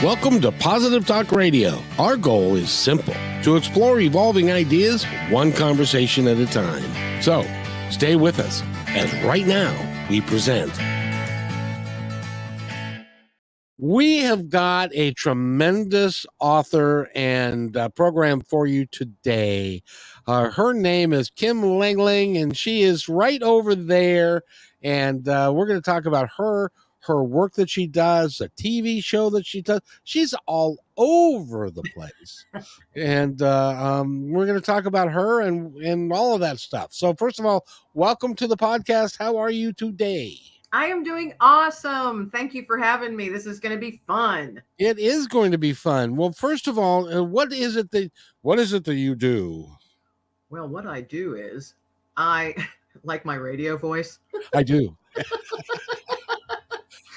Welcome to Positive Talk Radio. Our goal is simple: to explore evolving ideas one conversation at a time. So, stay with us as right now we present. We have got a tremendous author and program for you today. Her name is Kim Lengling, and she is right over there. And we're going to talk about her work that she does, a TV show that she does. She's all over the place. And we're going to talk about her and all of that stuff. So first of all, welcome to the podcast. How are you today? I am doing awesome. Thank you for having me. This is going to be fun. It is going to be fun. Well, first of all, what is it that you do? Well, what I do is I like my radio voice. I do.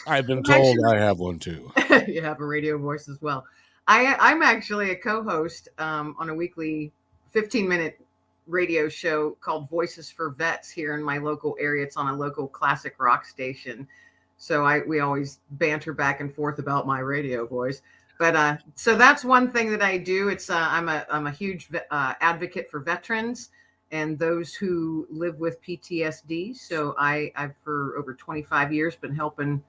I've been told I have one too. You have a radio voice as well. I'm actually a co-host on a weekly 15-minute radio show called Voices for Vets here in my local area. It's on a local classic rock station. So we always banter back and forth about my radio voice. But so that's one thing that I do. It's I'm a huge advocate for veterans and those who live with PTSD. So I've for over 25 years been helping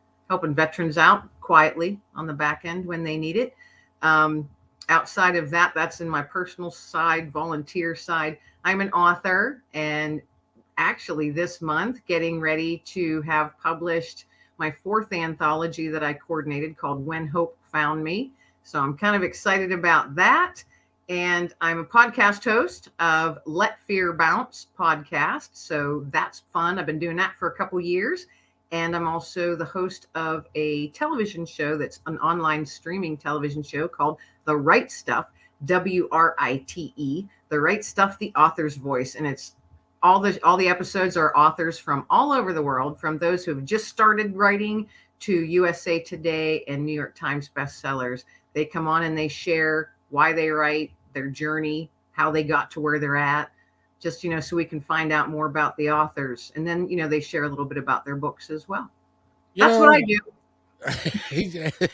veterans out quietly on the back end when they need it. Outside of that, that's in my personal side, volunteer side. I'm an author, and actually this month getting ready to have published my 4th anthology that I coordinated called When Hope Found Me. So I'm kind of excited about that. And I'm a podcast host of Let Fear Bounce podcast. So that's fun. I've been doing that for a couple years. And I'm also the host of a television show that's an online streaming television show called The Right Stuff, WRITE, The Right Stuff, the author's voice. And it's all the episodes are authors from all over the world, from those who have just started writing to USA Today and New York Times bestsellers. They come on and they share why they write, their journey, how they got to where they're at. Just, so we can find out more about the authors. And then, they share a little bit about their books as well. That's what I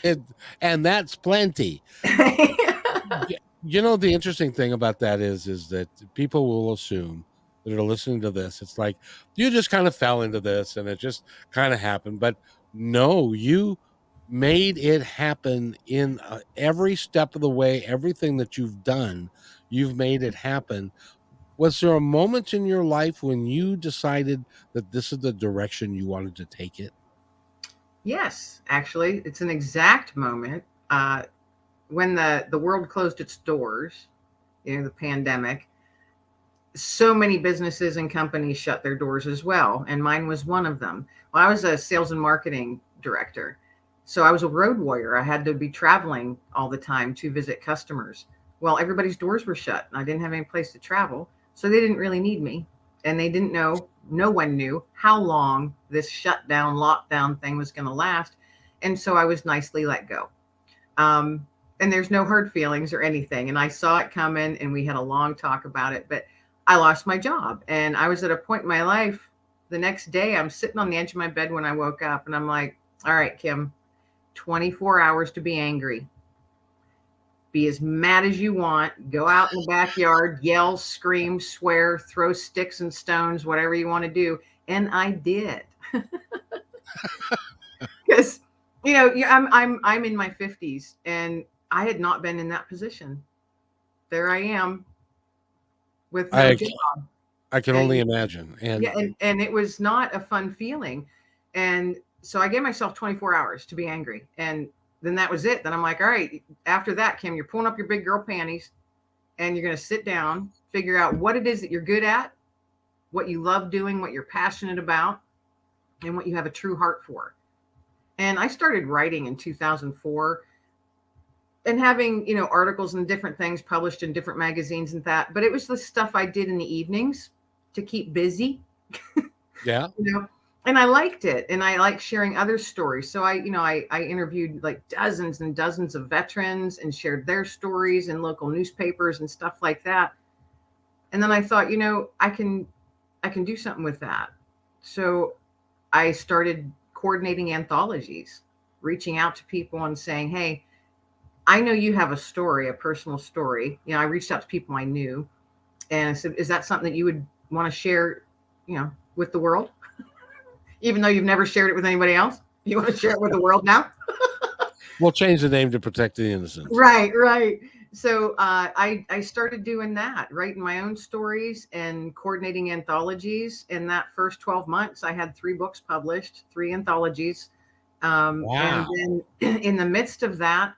do. And that's plenty. The interesting thing about that is that people will assume that are listening to this, it's like, you just kind of fell into this and it just kind of happened. But no, you made it happen in every step of the way. Everything that you've done, you've made it happen. Was there a moment in your life when you decided that this is the direction you wanted to take it? Yes, actually, it's an exact moment. When the world closed its doors, the pandemic, so many businesses and companies shut their doors as well. And mine was one of them. Well, I was a sales and marketing director. So I was a road warrior. I had to be traveling all the time to visit customers. Well, everybody's doors were shut and I didn't have any place to travel. So they didn't really need me. And they didn't know, no one knew how long this shutdown, lockdown thing was going to last. And so I was nicely let go. And there's no hard feelings or anything. And I saw it coming and we had a long talk about it, but I lost my job. And I was at a point in my life, the next day, I'm sitting on the edge of my bed when I woke up and I'm like, all right, Kim, 24 hours to be angry. Be as mad as you want. Go out in the backyard, yell, scream, swear, throw sticks and stones, whatever you want to do. And I did. Because, I'm in my 50s and I had not been in that position. There I am with no job. I can only imagine. And it was not a fun feeling. And so I gave myself 24 hours to be angry. And then that was it. Then I'm like, all right, after that, Kim, you're pulling up your big girl panties and you're going to sit down, figure out what it is that you're good at, what you love doing, what you're passionate about, and what you have a true heart for. And I started writing in 2004 and having, articles and different things published in different magazines and that, but it was the stuff I did in the evenings to keep busy. Yeah. And I liked it. And I like sharing other stories. So I interviewed like dozens and dozens of veterans and shared their stories in local newspapers and stuff like that. And then I thought, I can do something with that. So I started coordinating anthologies, reaching out to people and saying, hey, I know you have a story, a personal story. You know, I reached out to people I knew and I said, is that something that you would want to share, you know, with the world? Even though you've never shared it with anybody else? You want to share it with the world now? We'll change the name to protect the innocent. Right. So I started doing that, writing my own stories and coordinating anthologies. In that first 12 months, I had 3 books published, 3 anthologies. And Wow. then in the midst of that,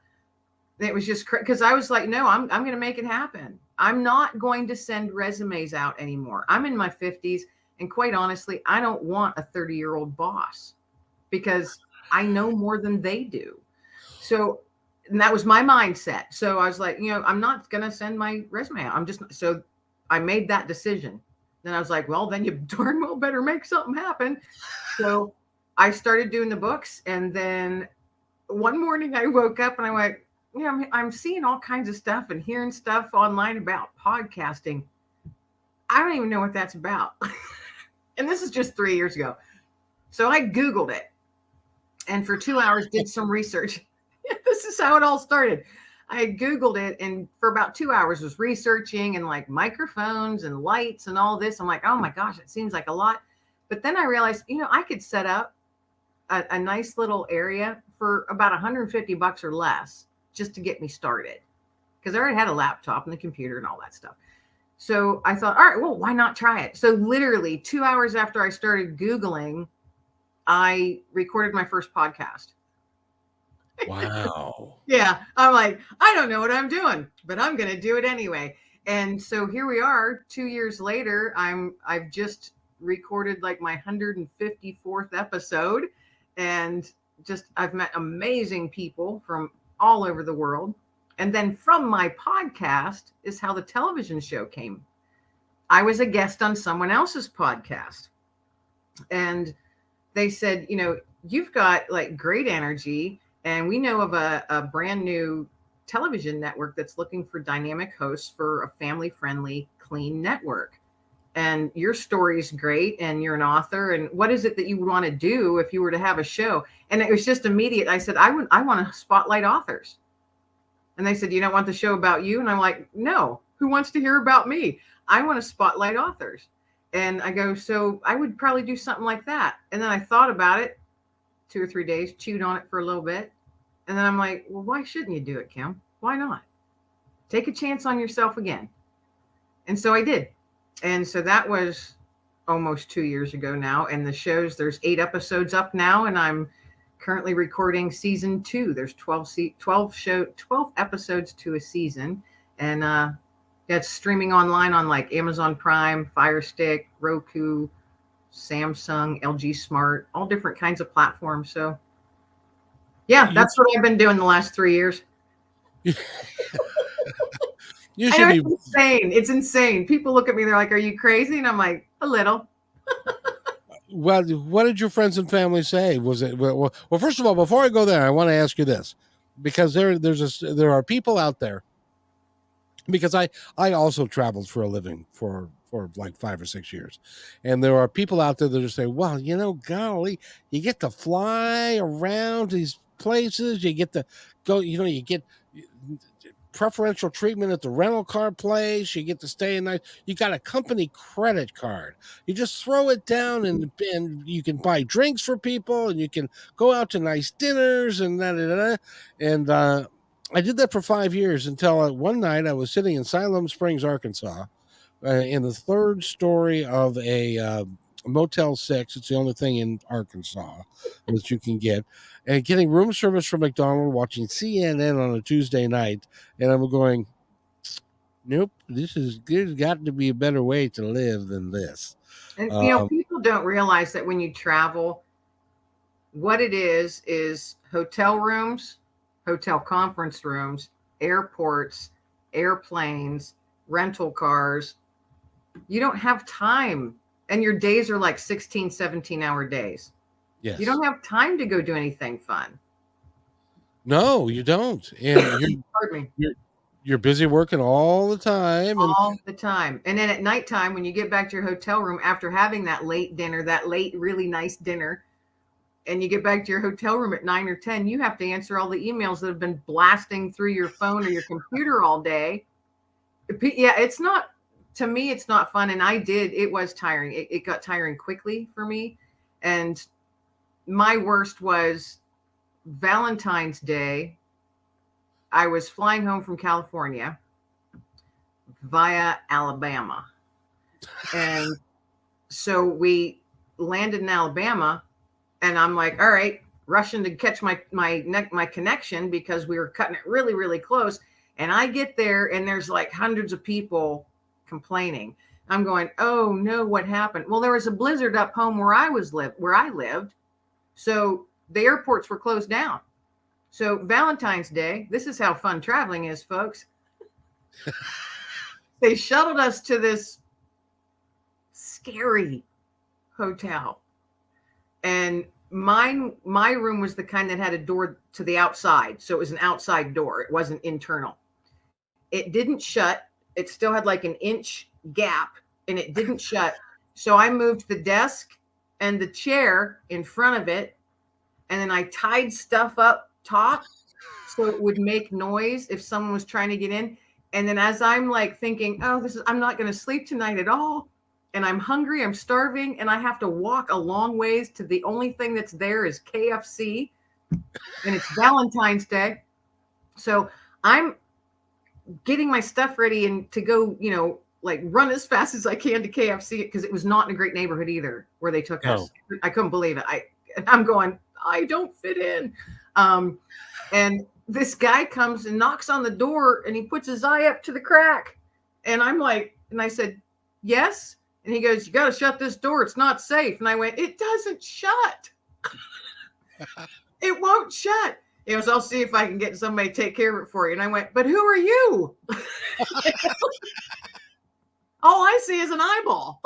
it was just because I was like, no, I'm going to make it happen. I'm not going to send resumes out anymore. I'm in my 50s. And quite honestly, I don't want a 30-year-old boss because I know more than they do. So, and that was my mindset. So I was like, you know, I'm not going to send my resume out. So I made that decision. Then I was like, well, then you darn well better make something happen. So I started doing the books. And then one morning I woke up and I went, you know, I'm seeing all kinds of stuff and hearing stuff online about podcasting. I don't even know what that's about. And this is just 3 years ago. So I Googled it and for 2 hours did some research. This is how it all started. I Googled it and for about 2 hours was researching and like microphones and lights and all this. I'm like, oh my gosh, it seems like a lot. But then I realized, you know, I could set up a nice little area for about $150 or less just to get me started. Because I already had a laptop and the computer and all that stuff. So I thought, all right, well, why not try it? So literally 2 hours after I started Googling, I recorded my first podcast. Wow. Yeah. I'm like, I don't know what I'm doing, but I'm going to do it anyway. And so here we are 2 years later. I've just recorded like my 154th episode and just I've met amazing people from all over the world. And then from my podcast is how the television show came. I was a guest on someone else's podcast. And they said, you know, you've got like great energy. And we know of a brand new television network that's looking for dynamic hosts for a family-friendly, clean network. And your story's great and you're an author. And what is it that you would want to do if you were to have a show? And it was just immediate. I said, I want to spotlight authors. And they said, you don't want the show about you? And I'm like, no, who wants to hear about me? I want to spotlight authors. And I go, so I would probably do something like that. And then I thought about it 2 or 3 days, chewed on it for a little bit. And then I'm like, well, why shouldn't you do it, Kim? Why not? Take a chance on yourself again. And so I did. And so that was almost 2 years ago now. And the shows, there's 8 episodes up now. And I'm currently recording season 2. There's 12 episodes to a season. And it's streaming online on like Amazon Prime, Fire Stick, Roku, Samsung, LG Smart, all different kinds of platforms. So yeah, that's what I've been doing the last 3 years. You I should know be it's insane. It's insane. People look at me, they're like, are you crazy? And I'm like, a little. well. What did your friends and family say? Was it well? First of all, before I go there, I want to ask you this because there are people out there. Because I also traveled for a living for like 5 or 6 years, and there are people out there that just say, well, you know, golly, you get to fly around these places, you get to go, you know, you get preferential treatment at the rental car place, you get to stay in night, you got a company credit card, you just throw it down and you can buy drinks for people and you can go out to nice dinners and and I did that for 5 years until one night I was sitting in Siloam Springs, Arkansas, in the 3rd story of a Motel 6. It's the only thing in Arkansas that you can get. And getting room service from McDonald's, watching CNN on a Tuesday night. And I'm going, nope, there's got to be a better way to live than this. And, you know, people don't realize that when you travel, what it is hotel rooms, hotel conference rooms, airports, airplanes, rental cars. You don't have time. And your days are like 16, 17-hour days. Yes. You don't have time to go do anything fun. No, you don't. And Pardon me. You're busy working all the time. All the time. And then at nighttime, when you get back to your hotel room after having that late dinner, that late, really nice dinner, and you get back to your hotel room at 9 or 10, you have to answer all the emails that have been blasting through your phone or your computer all day. Yeah, it's not, to me, it's not fun. And it was tiring. It got tiring quickly for me. And my worst was Valentine's Day. I was flying home from California via Alabama. And so we landed in Alabama, and I'm like, all right, rushing to catch my connection because we were cutting it really, really close. And I get there, and there's like hundreds of people complaining. I'm going, oh no, what happened? Well, there was a blizzard up home where I lived. So the airports were closed down. So Valentine's Day, this is how fun traveling is, folks. They shuttled us to this scary hotel. And my room was the kind that had a door to the outside. So it was an outside door. It wasn't internal. It didn't shut. It still had like an inch gap, and it didn't shut. So I moved the desk and the chair in front of it. And then I tied stuff up top so it would make noise if someone was trying to get in. And then as I'm like thinking, oh, I'm not going to sleep tonight at all. And I'm hungry, I'm starving, and I have to walk a long ways to the only thing that's there is KFC. And it's Valentine's Day. So I'm getting my stuff ready and to go, like run as fast as I can to KFC, because it was not in a great neighborhood either where they took us. I couldn't believe it. I'm going, I don't fit in. And this guy comes and knocks on the door, and he puts his eye up to the crack. And I'm like, and I said, yes. And he goes, you got to shut this door. It's not safe. And I went, it doesn't shut. It won't shut. He goes, I'll see if I can get somebody to take care of it for you. And I went, but who are you? All I see is an eyeball.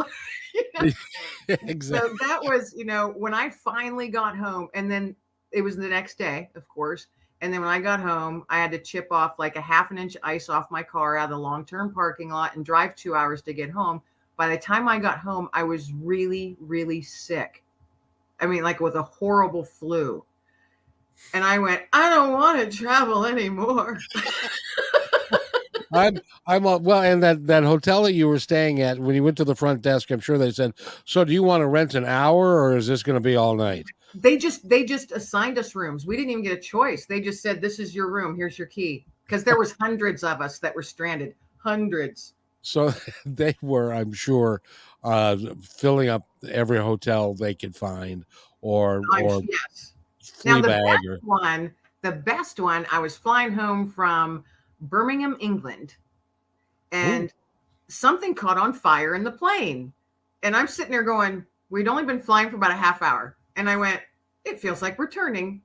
Exactly. So that was, when I finally got home, and then it was the next day, of course. And then when I got home, I had to chip off like a half an inch ice off my car out of the long-term parking lot and drive 2 hours to get home. By the time I got home, I was really, really sick. I mean, like with a horrible flu. And I went, I don't want to travel anymore. Well, and that hotel that you were staying at, when you went to the front desk, I'm sure they said, so do you want to rent an hour, or is this going to be all night? They just assigned us rooms. We didn't even get a choice. They just said, this is your room. Here's your key. Because there was hundreds of us that were stranded. Hundreds. So they were, I'm sure, filling up every hotel they could find, or yes. Now the best one, I was flying home from Birmingham, England, and something caught on fire in the plane. And I'm sitting there going, we'd only been flying for about a half hour. And I went, it feels like we're turning.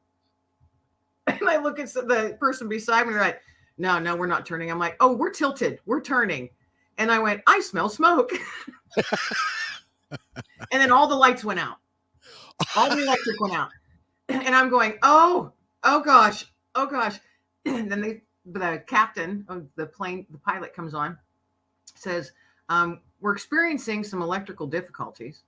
And I look at the person beside me, they're like, no, we're not turning. I'm like, oh, we're tilted. We're turning. And I went, I smell smoke. And then all the lights went out. All the electric went out. And I'm going, oh gosh. And then the captain of the plane, the pilot comes on, says, we're experiencing some electrical difficulties.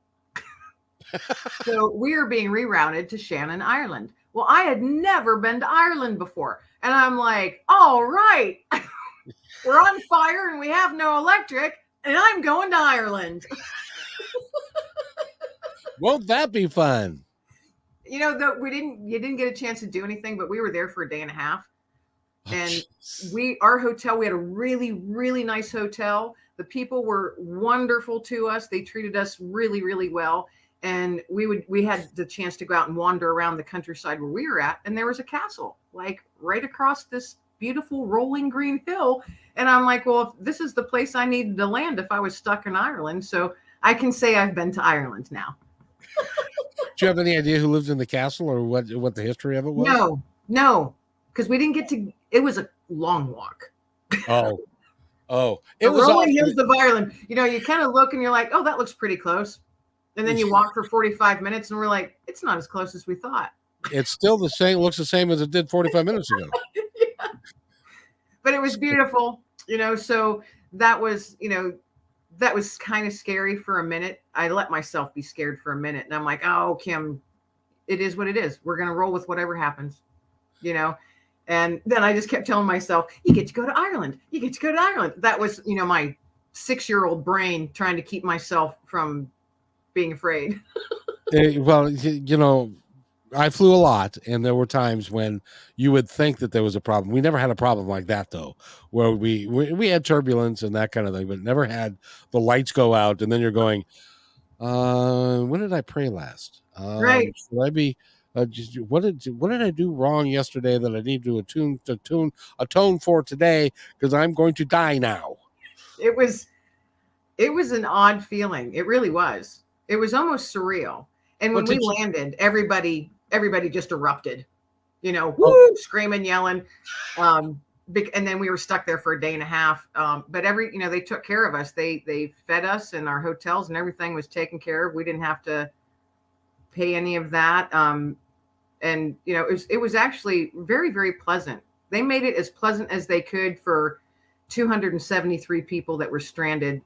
So we are being rerouted to Shannon, Ireland. Well, I had never been to Ireland before. And I'm like, all right, we're on fire and we have no electric, and I'm going to Ireland. Won't that be fun? You didn't get a chance to do anything, but we were there for a day and a half. And our hotel, we had a really, really nice hotel. The people were wonderful to us. They treated us really, really well. And we had the chance to go out and wander around the countryside where we were at. And there was a castle, like right across this beautiful rolling green hill. And I'm like, well, if this is the place I needed to land if I was stuck in Ireland. So I can say I've been to Ireland now. Do you have any idea who lived in the castle, or what the history of it was? No, because we didn't get to. It was a long walk. Oh, it was rolling hills of Ireland. You kind of look and you're like, oh, that looks pretty close. And then you walk for 45 minutes and we're like, it's not as close as we thought. It's still the same, looks the same as it did 45 minutes ago. Yeah. But it was beautiful, so that was kind of scary for a minute. I let myself be scared for a minute, and I'm like, oh, Kim, it is what it is. We're going to roll with whatever happens, you know? And then I just kept telling myself, you get to go to Ireland. You get to go to Ireland. That was, you know, my 6-year-old brain trying to keep myself from being afraid. Well, you know, I flew a lot, and there were times when you would think that there was a problem. We never had a problem like that, though, where we had turbulence and that kind of thing, but never had the lights go out, and then you're going, when did I pray last? Right. Should I be? What did I do wrong yesterday that I need to atone for today because I'm going to die now? It was an odd feeling. It really was. It was almost surreal. And when we landed, everybody just erupted, you know, woo, screaming, yelling. And then we were stuck there for a day and a half. But you know, they took care of us. They fed us, and our hotels and everything was taken care of. We didn't have to pay any of that. And you know, it was actually very, very pleasant. They made it as pleasant as they could for 273 people that were stranded,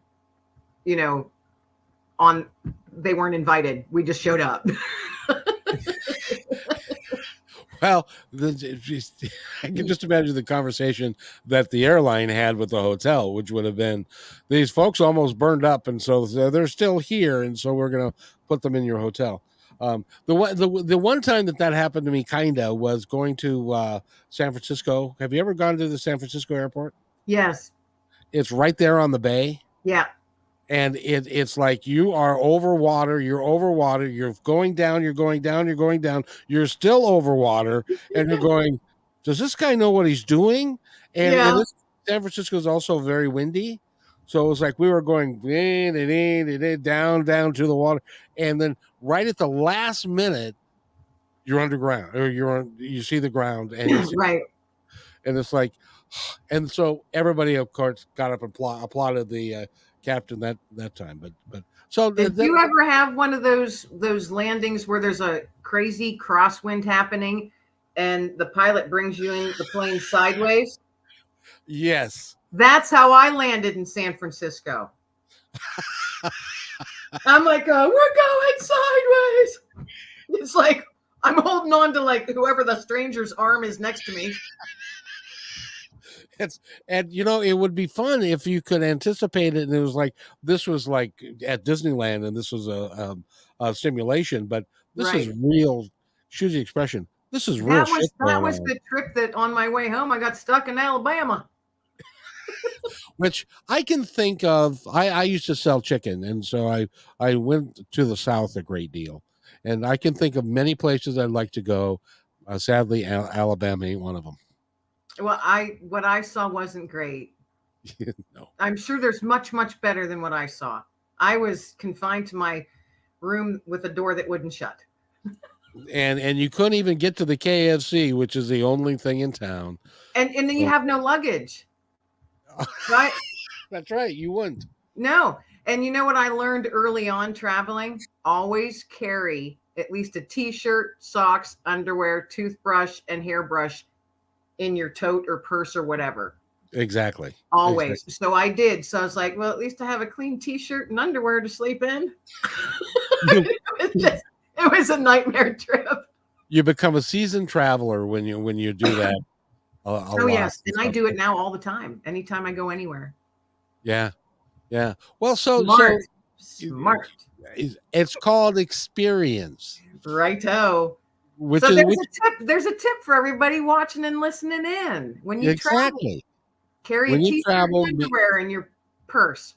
you know, they weren't invited. We just showed up. Well, I can just imagine the conversation that the airline had with the hotel, which would have been, these folks almost burned up, and so they're still here, and so we're going to put them in your hotel. The one time that happened to me, kinda, was going to San Francisco. Have you ever gone to the San Francisco airport? Yes. It's right there on the bay. Yeah. And it's like you are over water, you're going down, you're still over water, and you're going, does this guy know what he's doing? And this, San Francisco is also very windy. So it was like we were going down to the water. And then right at the last minute, you're underground, or you see the ground, and you see, right. And it's like, and so everybody, of course, got up and applauded the captain that time. But so did you ever have one of those landings where there's a crazy crosswind happening and the pilot brings you in the plane sideways? Yes. That's how I landed in San Francisco. I'm like, we're going sideways. It's like I'm holding on to like whoever the stranger's arm is next to me. And you know, it would be fun if you could anticipate it, and it was like, this was like at Disneyland, and this was a simulation, but this is real. Excuse the expression. This is real. That was the trip that on my way home I got stuck in Alabama. Which I can think of. I used to sell chicken, and so I went to the South a great deal, and I can think of many places I'd like to go. Sadly, Alabama ain't one of them. Well, what I saw wasn't great. No. I'm sure there's much, much better than what I saw. I was confined to my room with a door that wouldn't shut. And you couldn't even get to the KFC, which is the only thing in town. And then you have no luggage. Right? That's right. You wouldn't. No. And you know what I learned early on traveling? Always carry at least a t-shirt, socks, underwear, toothbrush, and hairbrush in your tote or purse or whatever. Exactly. Always. Exactly. So I did. So I was like, well, at least I have a clean t-shirt and underwear to sleep in. It was a nightmare trip. You become a seasoned traveler when you do that. Oh, yes. And I do it now all the time. Anytime I go anywhere. Yeah. Yeah. Well, so smart. It's called experience. Righto. There's a tip for everybody watching and listening in. When you travel, carry a t-shirt and underwear in your purse.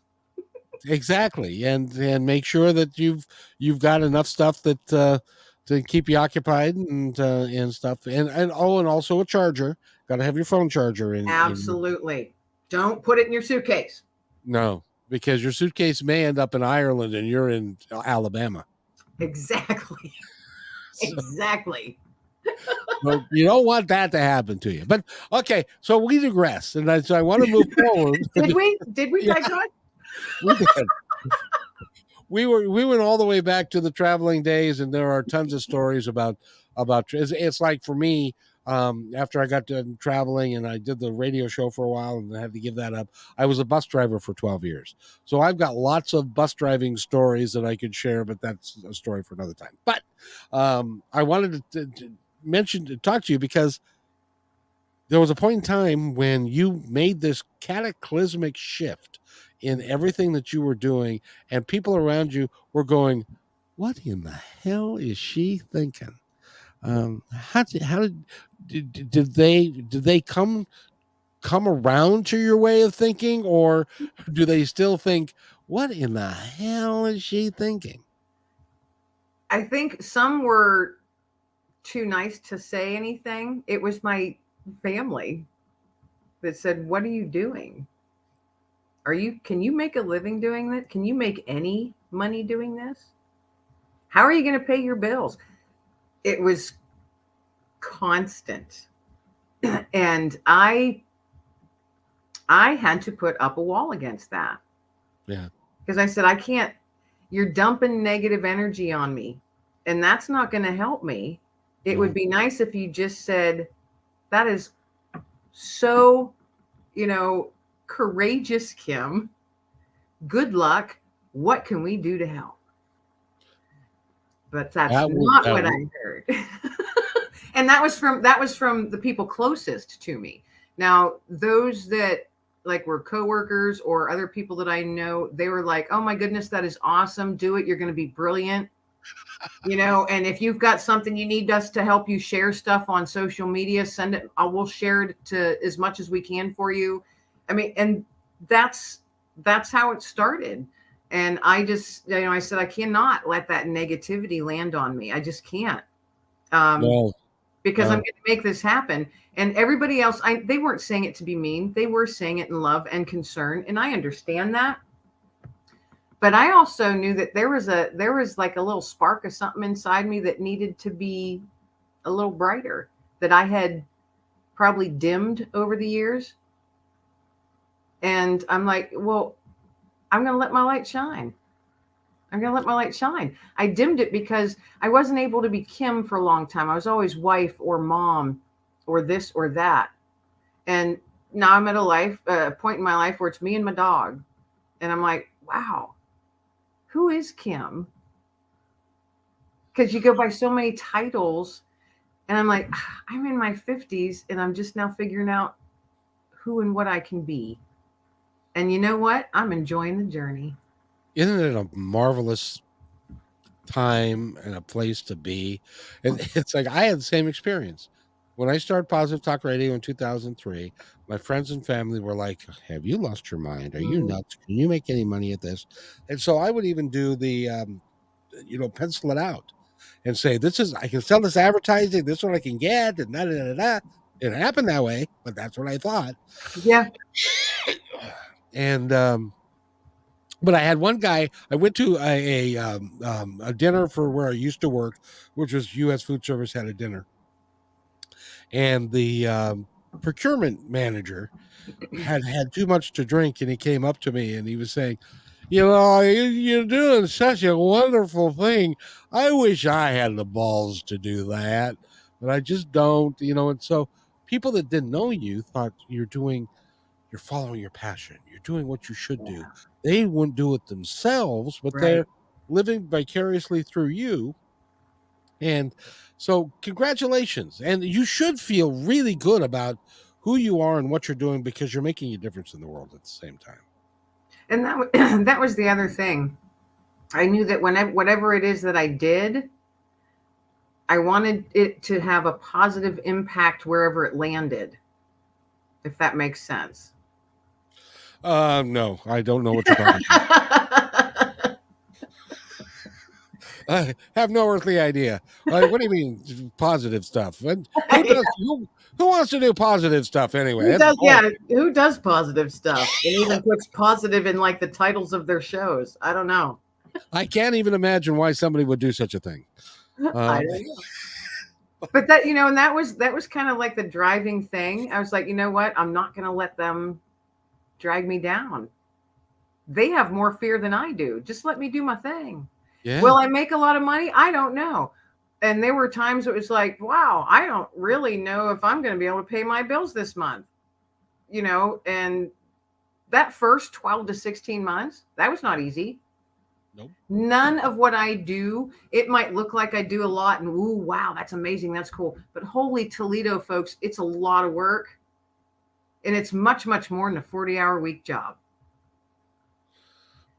Exactly. And make sure that you've got enough stuff that to keep you occupied and stuff. And also a charger. Got to have your phone charger in. Absolutely. Don't put it in your suitcase. No, because your suitcase may end up in Ireland and you're in Alabama. Exactly. Exactly. Well, you don't want that to happen to you. But okay, so we digress, and so I want to move forward. Did we digress? We did. We went all the way back to the traveling days, and there are tons of stories about. It's like for me, After I got done traveling and I did the radio show for a while and I had to give that up, I was a bus driver for 12 years. So I've got lots of bus driving stories that I could share, but that's a story for another time. But I wanted to talk to you because there was a point in time when you made this cataclysmic shift in everything that you were doing, and people around you were going, "What in the hell is she thinking?" How did they come around to your way of thinking, or do they still think, "What in the hell is she thinking?" I think some were too nice to say anything. It was my family that said, "What are you doing? Can you make a living doing that? Can you make any money doing this? How are you going to pay your bills?" It was constant. And I had to put up a wall against that. Yeah. Because I said, I can't, you're dumping negative energy on me, and that's not going to help me. It would be nice if you just said, that is so, courageous, Kim. Good luck. What can we do to help? But that's not what I heard. And that was from the people closest to me. Now, those that like were coworkers or other people that I know, they were like, "Oh my goodness, that is awesome. Do it. You're going to be brilliant." And if you've got something you need us to help you share stuff on social media, send it. We'll share it to as much as we can for you. I mean, and that's how it started. And I just, I said, I cannot let that negativity land on me. I just can't. Because I'm going to make this happen. And everybody else, they weren't saying it to be mean. They were saying it in love and concern. And I understand that. But I also knew that there was like a little spark of something inside me that needed to be a little brighter, that I had probably dimmed over the years. And I'm like, well, I'm going to let my light shine. I'm going to let my light shine. I dimmed it because I wasn't able to be Kim for a long time. I was always wife or mom or this or that. And now I'm at a point in my life where it's me and my dog. And I'm like, wow, who is Kim? Because you go by so many titles. And I'm like, I'm in my 50s and I'm just now figuring out who and what I can be. And you know what? I'm enjoying the journey. Isn't it a marvelous time and a place to be? And it's like I had the same experience. When I started Positive Talk Radio in 2003, my friends and family were like, "Have you lost your mind? Are you nuts? Can you make any money at this?" And so I would even do the, pencil it out and say, I can sell this advertising. This is what I can get. And da, da, da, da. It happened that way, but that's what I thought. Yeah. And, but I had one guy. I went to a dinner for where I used to work, which was U.S. Food Service had a dinner, and the procurement manager had too much to drink, and he came up to me and he was saying, "You're doing such a wonderful thing. I wish I had the balls to do that, but I just don't." And so people that didn't know you thought you're following your passion. You're doing what you should do. They wouldn't do it themselves, but they're living vicariously through you. And so congratulations. And you should feel really good about who you are and what you're doing, because you're making a difference in the world at the same time. And that was the other thing. I knew that whatever it is that I did, I wanted it to have a positive impact wherever it landed, if that makes sense. No, I don't know what you're talking about. I have no earthly idea. What do you mean positive stuff? And who wants to do positive stuff anyway? Who does positive stuff and even puts positive in like the titles of their shows? I don't know. I can't even imagine why somebody would do such a thing. I don't know. But that, and that was kind of like the driving thing. I was like, you know what? I'm not going to let them drag me down. They have more fear than I do. Just let me do my thing. Yeah. Will I make a lot of money? I don't know. And there were times it was like, wow, I don't really know if I'm going to be able to pay my bills this month, and that first 12 to 16 months, that was not easy. Nope. None of what I do, it might look like I do a lot and ooh, wow, that's amazing, that's cool. But holy Toledo, folks, it's a lot of work. And it's much, much more than a 40-hour week job.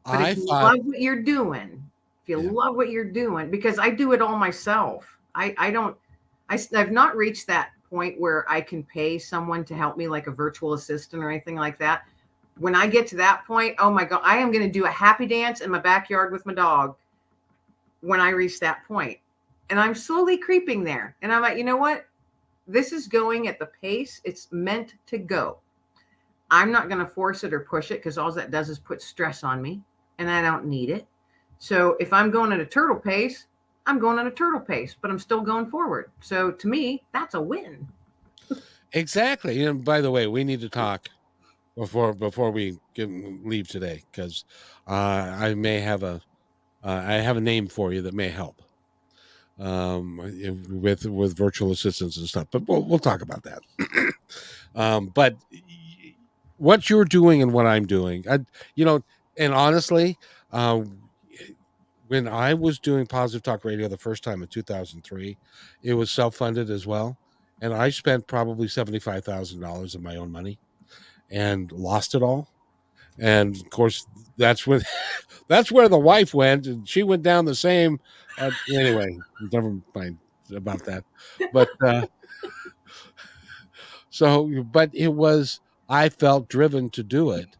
But I if you thought, love what you're doing, yeah, because I do it all myself. I've not reached that point where I can pay someone to help me like a virtual assistant or anything like that. When I get to that point, oh my God, I am going to do a happy dance in my backyard with my dog when I reach that point. And I'm slowly creeping there. And I'm like, you know what? This is going at the pace it's meant to go. I'm not going to force it or push it because all that does is put stress on me and I don't need it. So if I'm going at a turtle pace, I'm going at a turtle pace, but I'm still going forward. So to me, that's a win. exactly. And by the way, we need to talk before we leave today, because I may have I have a name for you that may help with virtual assistants and stuff. But we'll talk about that. But what you're doing and what I'm doing, and honestly, when I was doing Positive Talk Radio the first time in 2003, it was self-funded as well, and I spent probably $75,000 of my own money and lost it all. And of course, that's when that's where the wife went, and she went down the same. Anyway, never mind about that. But but it was, I felt driven to do it,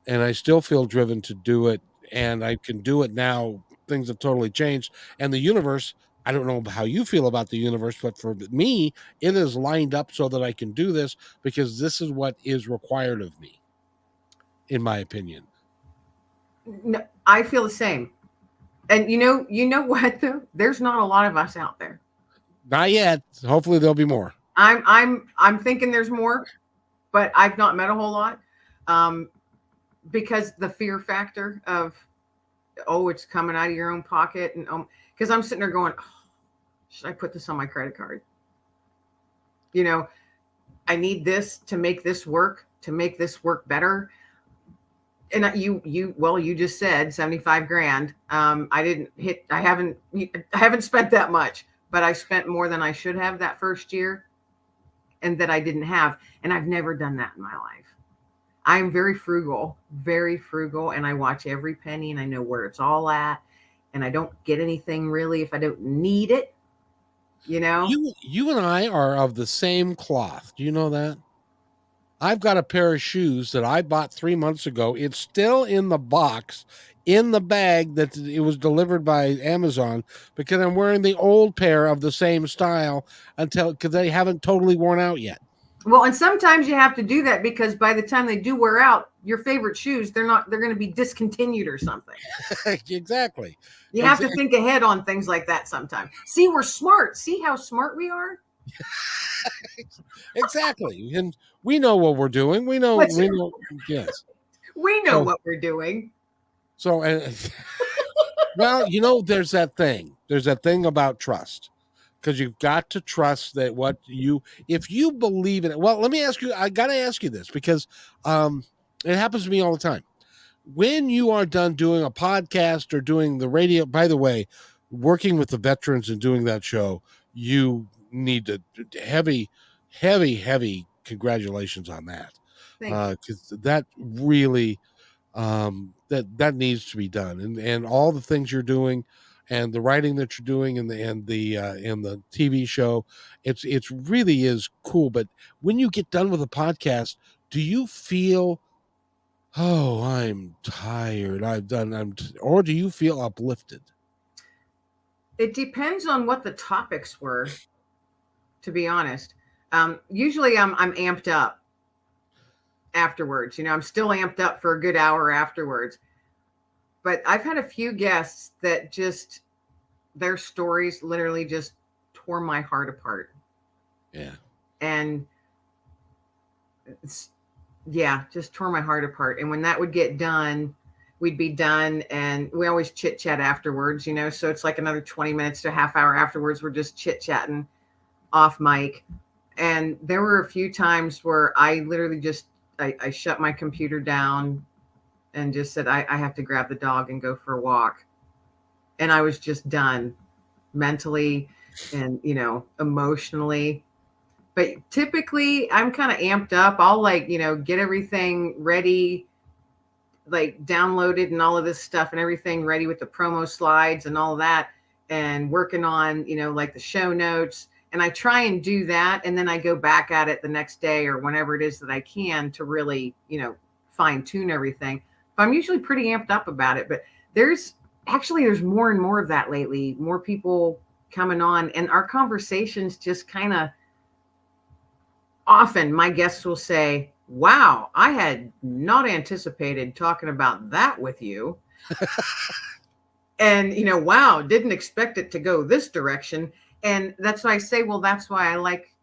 and I still feel driven to do it, and I can do it now. Things have totally changed, and the universe. I don't know how you feel about the universe, but for me, it is lined up so that I can do this because this is what is required of me, in my opinion. No, I feel the same. And you know what though? There's not a lot of us out there. Not yet. Hopefully, there'll be more. I'm thinking there's more, but I've not met a whole lot. Um, because the fear factor of, oh, it's coming out of your own pocket, and because I'm sitting there going, oh, should I put this on my credit card? I need this to make this work better. And you just said 75 grand. I haven't spent that much, but I spent more than I should have that first year, and that I didn't have. And I've never done that in my life. I'm very frugal, and I watch every penny and I know where it's all at. And I don't get anything really if I don't need it, You and I are of the same cloth. Do you know that? I've got a pair of shoes that I bought 3 months ago. It's still in the box, in the bag that it was delivered by Amazon, because I'm wearing the old pair of the same style because they haven't totally worn out yet. Well, and sometimes you have to do that because by the time they do wear out, your favorite shoes, they're going to be discontinued or something. Exactly. You have to think ahead on things like that sometimes. See, we're smart. See how smart we are? Exactly. And we know what we're doing. We know, yes. We know what we're doing. So, well, there's that thing. There's that thing about trust. Because you've got to trust that if you believe in it. Well, let me ask you, I got to ask you this because it happens to me all the time. When you are done doing a podcast or doing the radio, by the way, working with the veterans and doing that show, you need to heavy congratulations on that. Because that really, that needs to be done, and all the things you're doing and the writing that you're doing and the TV show, it's really is cool. But when you get done with a podcast, do you feel, oh, I'm tired, or do you feel uplifted? It depends on what the topics were, to be honest. Usually I'm amped up afterwards. I'm still amped up for a good hour afterwards. But I've had a few guests that just, their stories literally just tore my heart apart. Yeah. And just tore my heart apart. And when that would get done, we'd be done, and we always chit chat afterwards, so it's like another 20 minutes to a half hour afterwards. We're just chit chatting off mic. And there were a few times where I literally just, I shut my computer down and just said, I have to grab the dog and go for a walk. And I was just done mentally and, emotionally. But typically I'm kind of amped up. I'll get everything ready, like downloaded and all of this stuff and everything ready with the promo slides and all that, and working on, like the show notes. And I try and do that. And then I go back at it the next day or whenever it is that I can to really, fine tune everything. But I'm usually pretty amped up about it. But there's more and more of that lately, more people coming on, and our conversations just kind of, often my guests will say, wow, I had not anticipated talking about that with you. And, wow, didn't expect it to go this direction. And that's why I say, well, that's why I like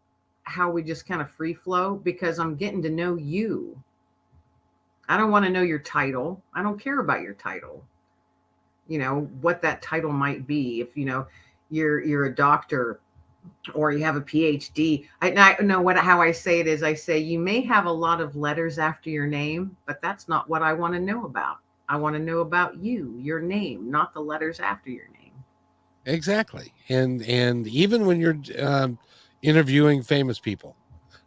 how we just kind of free flow, because I'm getting to know you. I don't want to know your title. I don't care about your title. What that title might be. If, you're a doctor or you have a PhD. I know how I say it is, I say, you may have a lot of letters after your name, but that's not what I want to know about. I want to know about you, your name, not the letters after your name. Exactly. And even when you're interviewing famous people,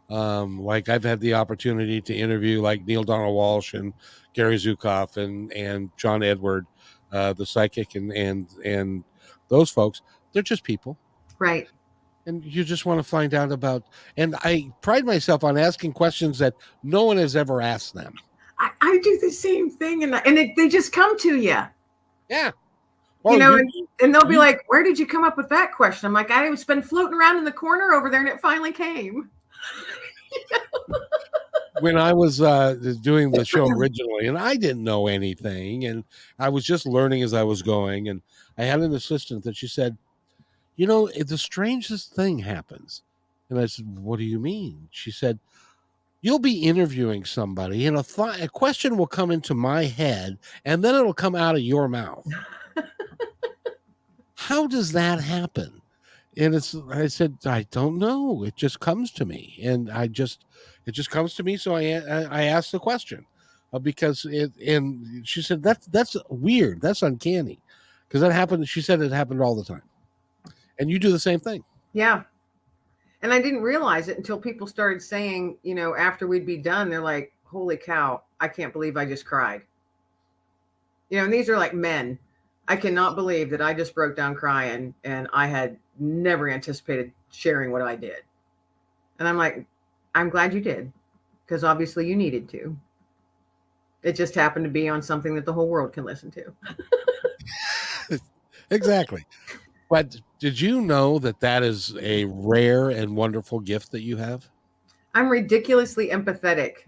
like I've had the opportunity to interview like Neil Donald Walsh and Gary Zukav and John Edward, the psychic, and those folks. They're just people. Right. And you just want to find out about, and I pride myself on asking questions that no one has ever asked them. I do the same thing, and they just come to you. Yeah. Well, and they'll be like, where did you come up with that question? I'm like, it's been floating around in the corner over there, and it finally came. When I was doing the show originally, and I didn't know anything, and I was just learning as I was going, and I had an assistant that she said, the strangest thing happens. And I said, what do you mean? She said, you'll be interviewing somebody, and a question will come into my head, and then it'll come out of your mouth. How does that happen? And I said, I don't know. It just comes to me, and it just comes to me. So I asked the question, because and she said that's weird. That's uncanny, because that happened. She said it happened all the time, and you do the same thing. Yeah. And I didn't realize it until people started saying, after we'd be done, they're like, holy cow, I can't believe I just cried. And these are like men. I cannot believe that I just broke down crying, and I had never anticipated sharing what I did. And I'm like, I'm glad you did, because obviously you needed to. It just happened to be on something that the whole world can listen to. Exactly. But did you know that is a rare and wonderful gift that you have? I'm ridiculously empathetic.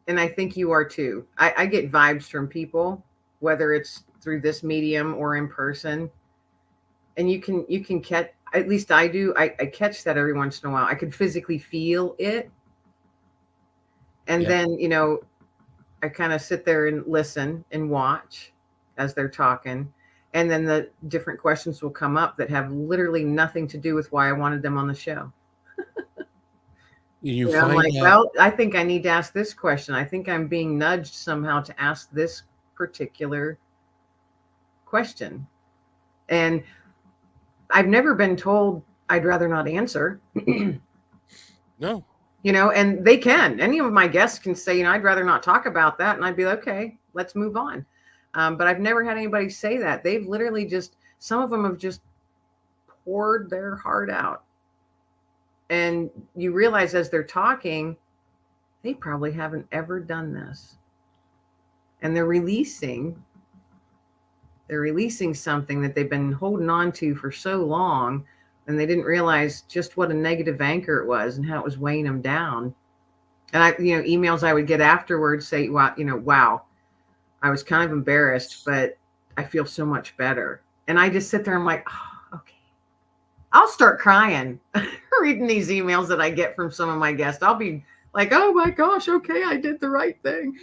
And I think you are too. I get vibes from people, whether it's through this medium or in person. And you can catch, at least I do. I catch that every once in a while. I could physically feel it. And then, I kind of sit there and listen and watch as they're talking. And then the different questions will come up that have literally nothing to do with why I wanted them on the show. I'm like, well, I think I need to ask this question. I think I'm being nudged somehow to ask this particular question. And I've never been told I'd rather not answer. No. And they can. Any of my guests can say, I'd rather not talk about that. And I'd be like, okay, let's move on. But I've never had anybody say that. They've literally some of them have just poured their heart out. And you realize as they're talking, they probably haven't ever done this. And they're releasing something that they've been holding on to for so long, and they didn't realize just what a negative anchor it was and how it was weighing them down. And emails I would get afterwards say, wow, I was kind of embarrassed, but I feel so much better. And I just sit there and I'm like, oh, okay. I'll start crying reading these emails that I get from some of my guests. I'll be like, oh my gosh, okay, I did the right thing.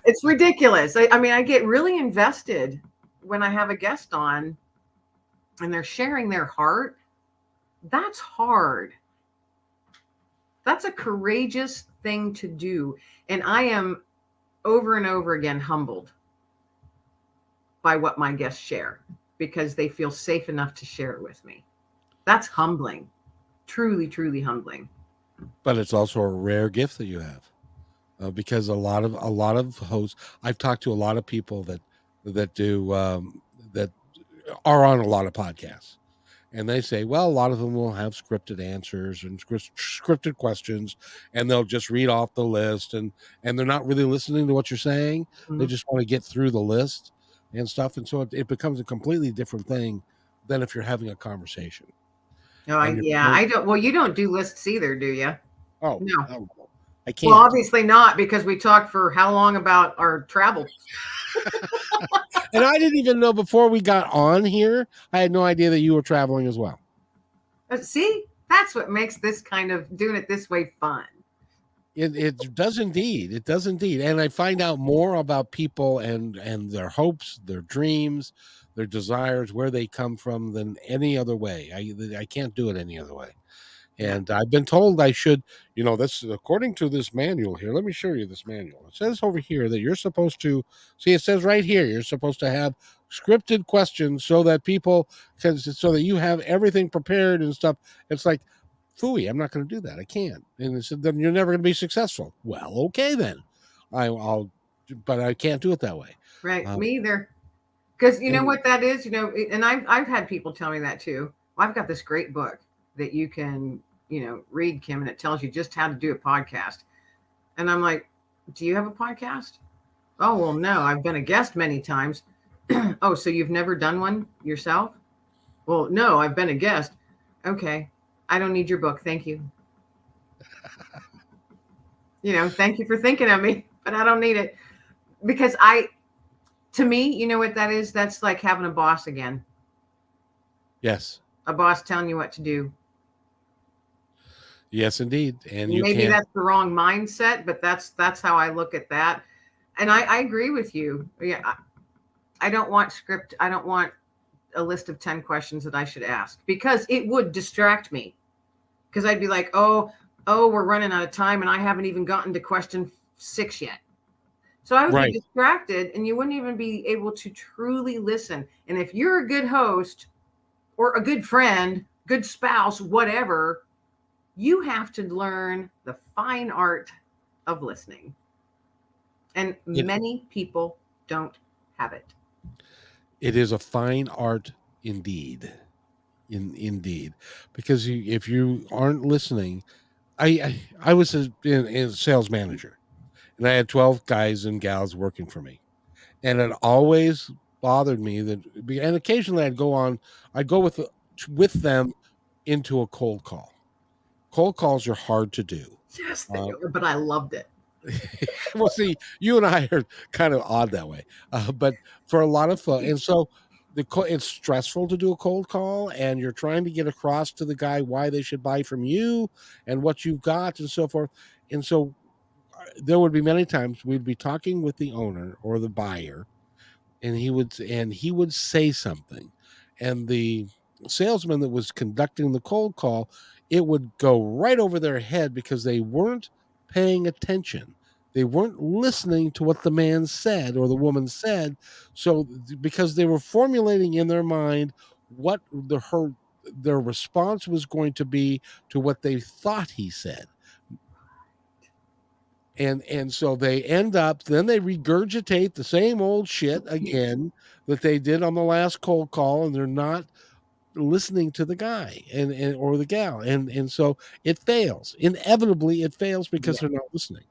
It's ridiculous. I mean, I get really invested when I have a guest on and they're sharing their heart. That's hard. That's a courageous thing to do. And I am over and over again humbled by what my guests share because they feel safe enough to share it with me. That's humbling. Truly, truly humbling. But it's also a rare gift that you have, because a lot of hosts. I've talked to a lot of people that do that are on a lot of podcasts, and they say, well, a lot of them will have scripted answers and scripted questions, and they'll just read off the list, and they're not really listening to what you're saying. They Mhm. just want to get through the list and stuff, and so it becomes a completely different thing than if you're having a conversation Oh, and you're yeah. I don't. Well, you don't do lists either, do you? oh, No. oh I Well, can't. obviously not because we talked for how long about our travel. And I didn't even know before we got on here. I had no idea that you were traveling as well. See, that's what makes this kind of doing it this way fun. It does indeed. It does indeed. And I find out more about people and their hopes, their dreams, their desires, where they come from than any other way. I can't do it any other way. Yeah. And I've been told I should, this according to this manual here. Let me show you this manual. It says over here that you're supposed to see, it says right here, you're supposed to have scripted questions so that people can, so that you have everything prepared and stuff. It's like, phooey, I'm not going to do that. I can't. And it said, then you're never going to be successful. Well, okay, then I'll, but I can't do it that way. Right. Um, Me either. Because you know and what that is, and I've had people tell me that too. Well, I've got this great book that you can, read, Kim, and it tells you just how to do a podcast. And I'm like, do you have a podcast? Oh, well, no, I've been a guest many times. Oh, so you've never done one yourself? Well, no, I've been a guest. Okay. I don't need your book. Thank you. Thank you for thinking of me, but I don't need it because to me, you know what that is? That's like having a boss again, yes, a boss telling you what to do. yes, indeed. And you Maybe can't, that's the wrong mindset, but that's how I look at that. And I agree with you. Yeah. I don't want script. I don't want a list of 10 questions that I should ask because it would distract me. Because I'd be like, oh, we're running out of time and I haven't even gotten to question 6 yet. So I would be right. distracted and you wouldn't even be able to truly listen. And if you're a good host or a good friend, good spouse, whatever, you have to learn the fine art of listening. And It, many people don't have it. it is a fine art indeed. Indeed, because if you aren't listening, I was a sales manager, and I had 12 guys and gals working for me, and it always bothered me that, and occasionally I'd go with them into a cold call. Cold calls are hard to do. Yes, they Uh, are, but I loved it. well, see, you and I are kind of odd that way, but for a lot of fun, and so it's stressful to do a cold call, and you're trying to get across to the guy why they should buy from you and what you've got and so forth. And so there would be many times we'd be talking with the owner or the buyer, and he would say something, and the salesman that was conducting the cold call, it would go right over their head because they weren't paying attention. They weren't listening to what the man said or the woman said. So because they were formulating in their mind what their response was going to be to what they thought he said, and so they end up, then they regurgitate the same old shit again that they did on the last cold call, and they're not listening to the guy and or the gal, and so it fails. Inevitably it fails because Yeah. they're not listening.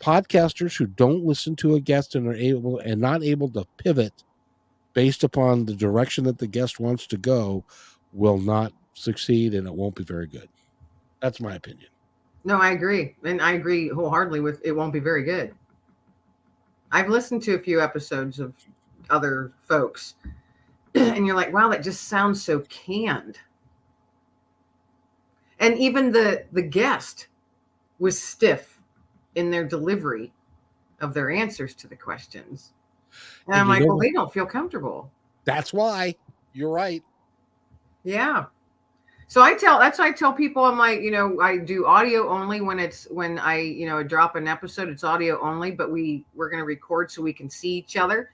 Podcasters who don't listen to a guest and are able and not able to pivot based upon the direction that the guest wants to go will not succeed, and it won't be very good. That's my opinion. No, I agree. And I agree wholeheartedly with it won't be very good. I've listened to a few episodes of other folks, and you're like, wow, that just sounds so canned. And even the guest was stiff in their delivery. of their answers to the questions. And And I'm you like, know well, what? they don't feel comfortable. That's why. You're right. Yeah. So that's why I tell people, I'm like, I do audio only when I drop an episode, it's audio only, but we're going to record so we can see each other.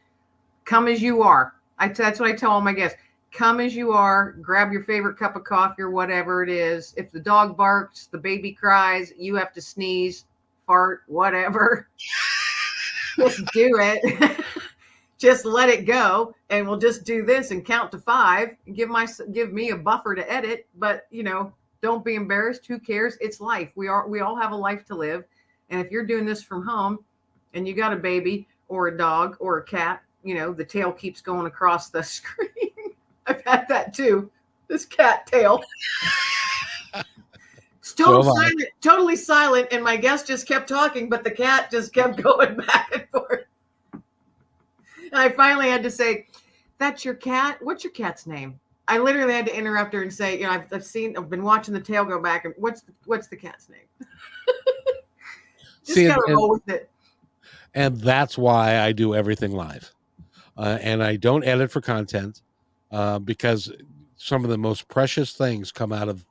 Come as you are. That's what I tell all my guests. Come as you are, grab your favorite cup of coffee or whatever it is. If the dog barks, the baby cries, you have to sneeze, fart, whatever, just do it. Just let it go, and we'll just do this and count to 5 and give me a buffer to edit. But don't be embarrassed. Who cares? It's life. We all have a life to live. And if you're doing this from home and you got a baby or a dog or a cat, the tail keeps going across the screen. I've had that too. This cat tail. It's totally silent, and my guest just kept talking, but the cat just kept going back and forth. And I finally had to say, "That's your cat? What's your cat's name?" I literally had to interrupt her and say, I've been watching the tail go back, and what's the cat's name? Just gotta roll with it. And that's why I do everything live, and I don't edit for content, because some of the most precious things come out of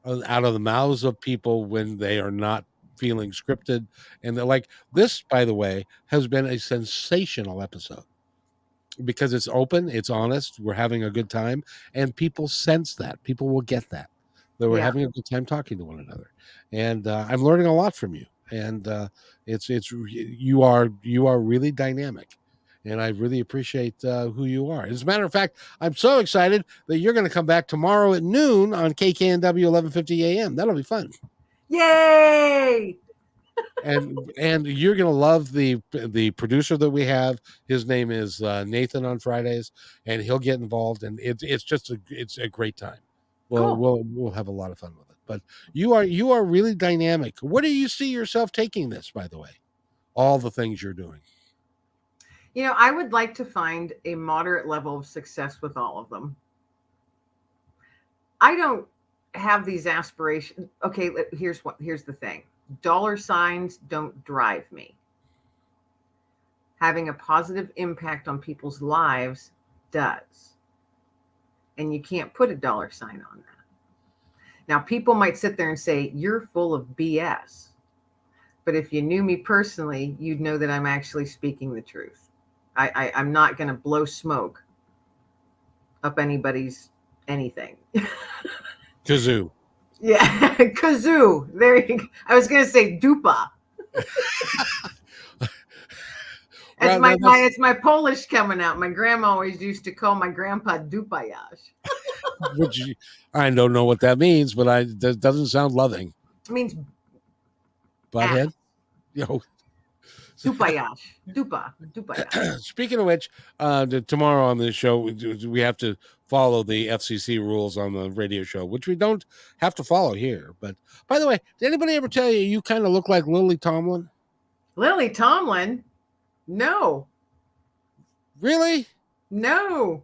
the mouths of people when they are not feeling scripted. And they're like, this, by the way, has been a sensational episode because it's open, it's honest, we're having a good time, and people sense that. People will get that we're having a good time talking to one another. And I'm learning a lot from you. And you are really dynamic, and I really appreciate who you are. As a matter of fact, I'm so excited that you're going to come back tomorrow at noon on KKNW 1150 AM. That'll be fun. Yay! And you're gonna love the producer that we have. His name is Nathan on Fridays, and he'll get involved, and it's a great time. Well, Cool. we'll have a lot of fun with it. But you are really dynamic. What do you see yourself taking this? By the way, all the things you're doing. I would like to find a moderate level of success with all of them. I don't have these aspirations. Okay, here's the thing. Dollar signs don't drive me. Having a positive impact on people's lives does. And you can't put a dollar sign on that. Now, people might sit there and say, you're full of BS. But if you knew me personally, you'd know that I'm actually speaking the truth. I'm not going to blow smoke up anybody's anything. Kazoo. Yeah, kazoo. There you go. I was going to say dupa. It's my Polish coming out. My grandma always used to call my grandpa dupayash. Which I don't know what that means, but that doesn't sound loving. It means butthead. Dupayash. Dupayash. Speaking of which, tomorrow on the show, we have to follow the FCC rules on the radio show, which we don't have to follow here. But by the way, did anybody ever tell you kind of look like Lily Tomlin? Lily Tomlin? No. Really? No.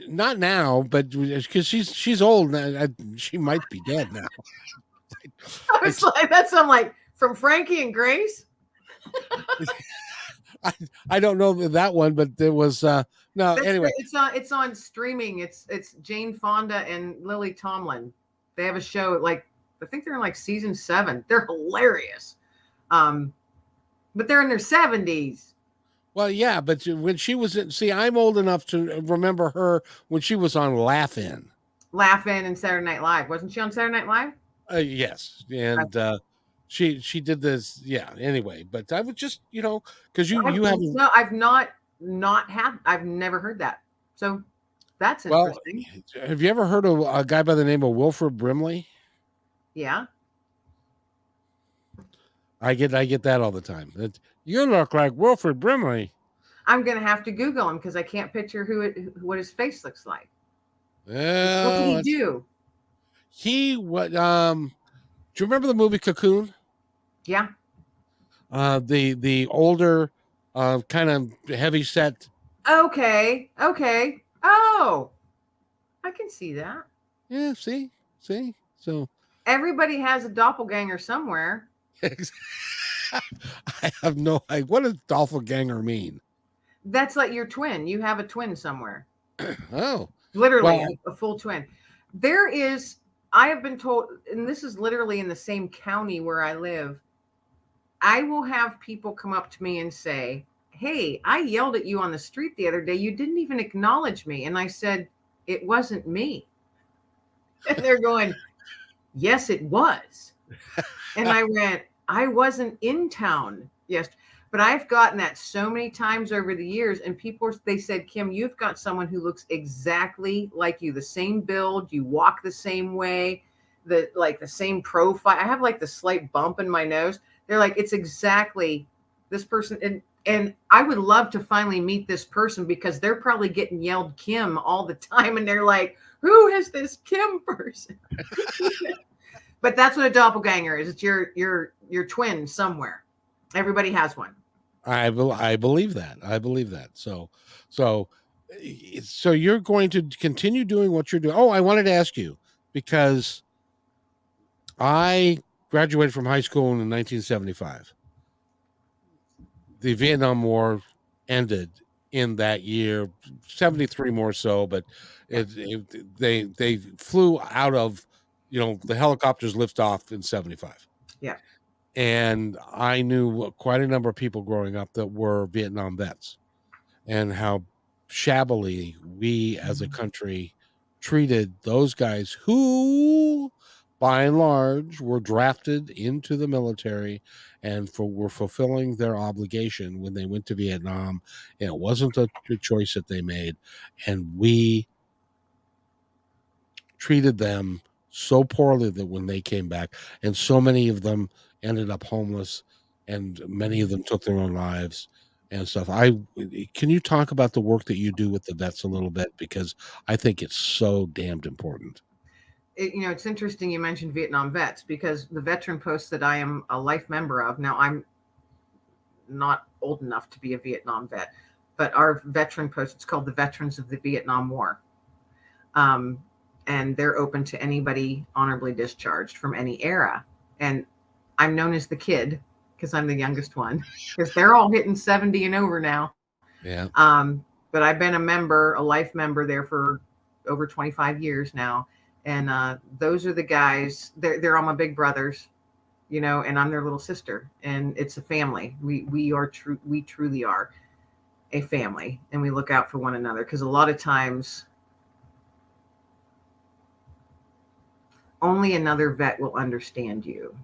Not now, but because she's old now, she might be dead now. I was like, I'm like, from Frankie and Grace. I don't know that one, but there was anyway. It's on streaming. It's Jane Fonda and Lily Tomlin. They have a show, like, I think they're in like season 7. They're hilarious. But they're in their 70s. Well, yeah, but when she was I'm old enough to remember her when she was on Laugh-In and Saturday Night Live. Wasn't she on Saturday Night Live? Yes, and she did this. Yeah. Anyway, but I would just because you have I've I've never heard that. So that's interesting. Have you ever heard of a guy by the name of Wilford Brimley? Yeah. I get that all the time. You look like Wilford Brimley. I'm gonna have to Google him because I can't picture what his face looks like. What did he do? Do you remember the movie Cocoon? Yeah. The older, kind of heavy set. Okay. Oh, I can see that. Yeah. See. So everybody has a doppelganger somewhere. I have no idea. What does doppelganger mean? That's like your twin. You have a twin somewhere. Oh, Literally well, a full twin. There is, I have been told, and this is literally in the same county where I live. I will have people come up to me and say, "Hey, I yelled at you on the street the other day. You didn't even acknowledge me." And I said, "It wasn't me." And they're going, "Yes, it was." And I went, "I wasn't in town." Yes. But I've gotten that so many times over the years. And people, they said, "Kim, you've got someone who looks exactly like you, the same build, you walk the same way, the same profile. I have like the slight bump in my nose." They're like, "It's exactly this person." And I would love to finally meet this person because they're probably getting yelled Kim all the time. And they're like, "Who is this Kim person?" But that's what a doppelganger is. It's your twin somewhere. Everybody has one. I believe that. I believe that. So so you're going to continue doing what you're doing. Oh, I wanted to ask you because I graduated from high school in 1975. The Vietnam War ended in that year, 73 more so, but Yeah. they flew out of, the helicopters lift off in 75. Yeah. And I knew quite a number of people growing up that were Vietnam vets, and how shabbily we as a country treated those guys who, by and large, were drafted into the military and were fulfilling their obligation when they went to Vietnam. And it wasn't a choice that they made. And we treated them so poorly that when they came back, and so many of them ended up homeless, and many of them took their own lives and stuff. Can you talk about the work that you do with the vets a little bit, because I think it's so damned important. It's interesting you mentioned Vietnam vets because the veteran post that I am a life member of now, I'm not old enough to be a Vietnam vet, but our veteran post, it's called the Veterans of the Vietnam War. Um, and they're open to anybody honorably discharged from any era. And I'm known as the kid because I'm the youngest one because they're all hitting 70 and over now. Yeah. But I've been a life member there for over 25 years now. And those are the guys, they're all my big brothers, and I'm their little sister. And it's a family. We truly are a family, and we look out for one another because a lot of times only another vet will understand you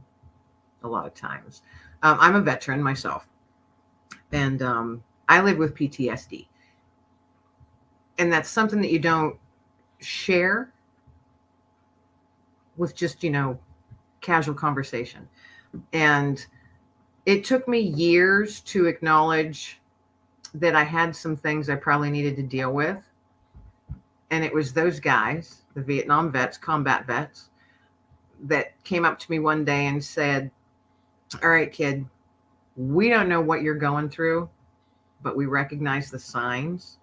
a lot of times. I'm a veteran myself, and I live with PTSD. And that's something that you don't share with just, casual conversation. And it took me years to acknowledge that I had some things I probably needed to deal with. And it was those guys, the Vietnam vets, combat vets, that came up to me one day and said, "All right, kid, we don't know what you're going through, but we recognize the signs.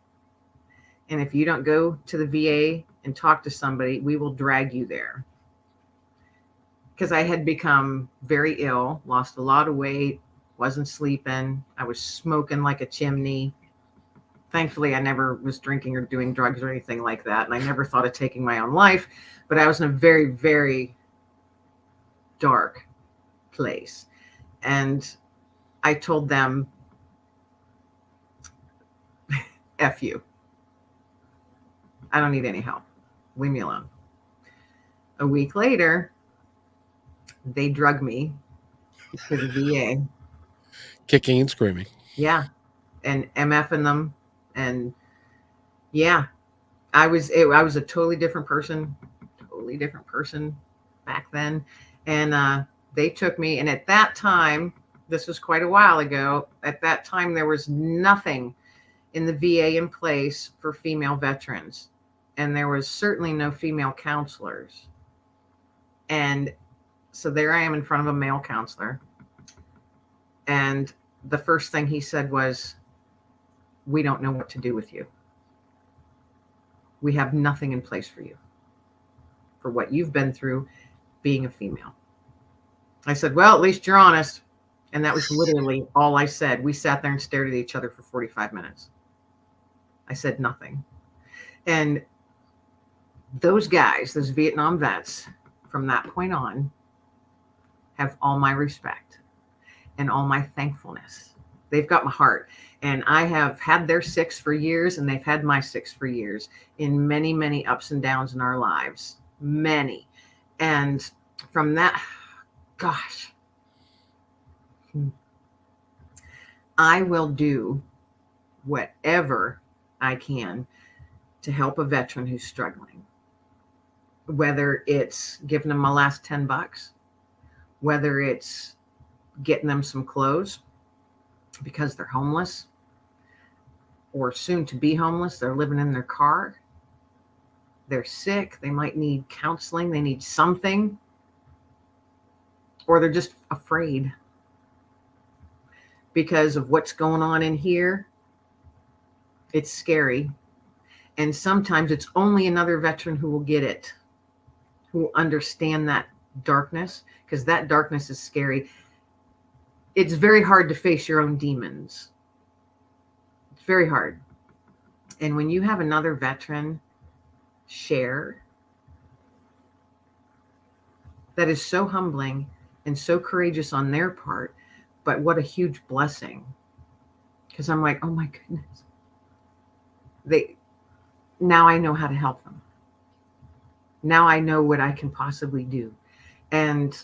And if you don't go to the VA and talk to somebody, we will drag you there." Because I had become very ill, lost a lot of weight, wasn't sleeping. I was smoking like a chimney. Thankfully, I never was drinking or doing drugs or anything like that. And I never thought of taking my own life. But I was in a very, very dark place. And I told them, "F you. I don't need any help. Leave me alone." A week later, they drug me to the VA. Kicking and screaming. Yeah. And MFing them. And yeah, I was a totally different person back then. And they took me. And at that time, this was quite a while ago. At that time, there was nothing in the VA in place for female veterans. And there was certainly no female counselors. And so there I am in front of a male counselor. And the first thing he said was, "We don't know what to do with you. We have nothing in place for you for what you've been through being a female." I said, "Well, at least you're honest." And that was literally all I said. We sat there and stared at each other for 45 minutes. I said nothing. And those guys, those Vietnam vets, from that point on, have all my respect and all my thankfulness. They've got my heart. And I have had their six for years, and they've had my six for years in many, many ups and downs in our lives. Many. And from that, gosh, I will do whatever I can to help a veteran who's struggling. Whether it's giving them my last $10, whether it's getting them some clothes because they're homeless or soon to be homeless, they're living in their car, they're sick, they might need counseling, they need something, or they're just afraid because of what's going on in here. It's scary. And sometimes it's only another veteran who will get it, who will understand that darkness, because that darkness is scary. It's very hard to face your own demons. It's very hard. And when you have another veteran share, that is so humbling and so courageous on their part, but what a huge blessing. Because I'm like, oh my goodness. Now I know how to help them. Now I know what I can possibly do. And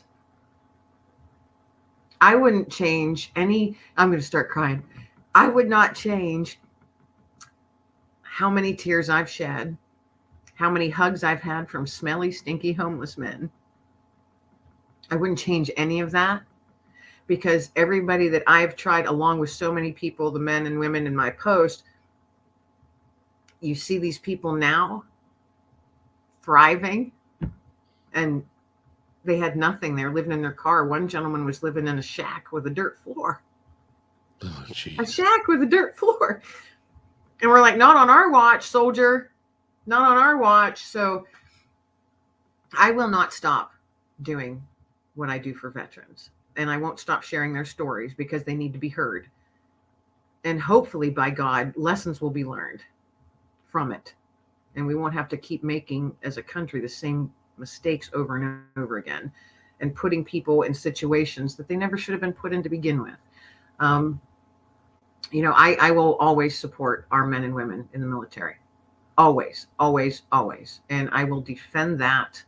I wouldn't change I'm going to start crying. I would not change how many tears I've shed, how many hugs I've had from smelly, stinky homeless men. I wouldn't change any of that, because everybody that I've tried, along with so many people, the men and women in my post, you see these people now thriving, and they had nothing. They were living in their car. One gentleman was living in a shack with a dirt floor. Oh, a shack with a dirt floor. And we're like, not on our watch, soldier. Not on our watch. So I will not stop doing what I do for veterans. And I won't stop sharing their stories, because they need to be heard. And hopefully, by God, lessons will be learned from it. And we won't have to keep making, as a country, the same mistakes over and over again, and putting people in situations that they never should have been put in to begin with. I will always support our men and women in the military. Always, always, always. And I will defend that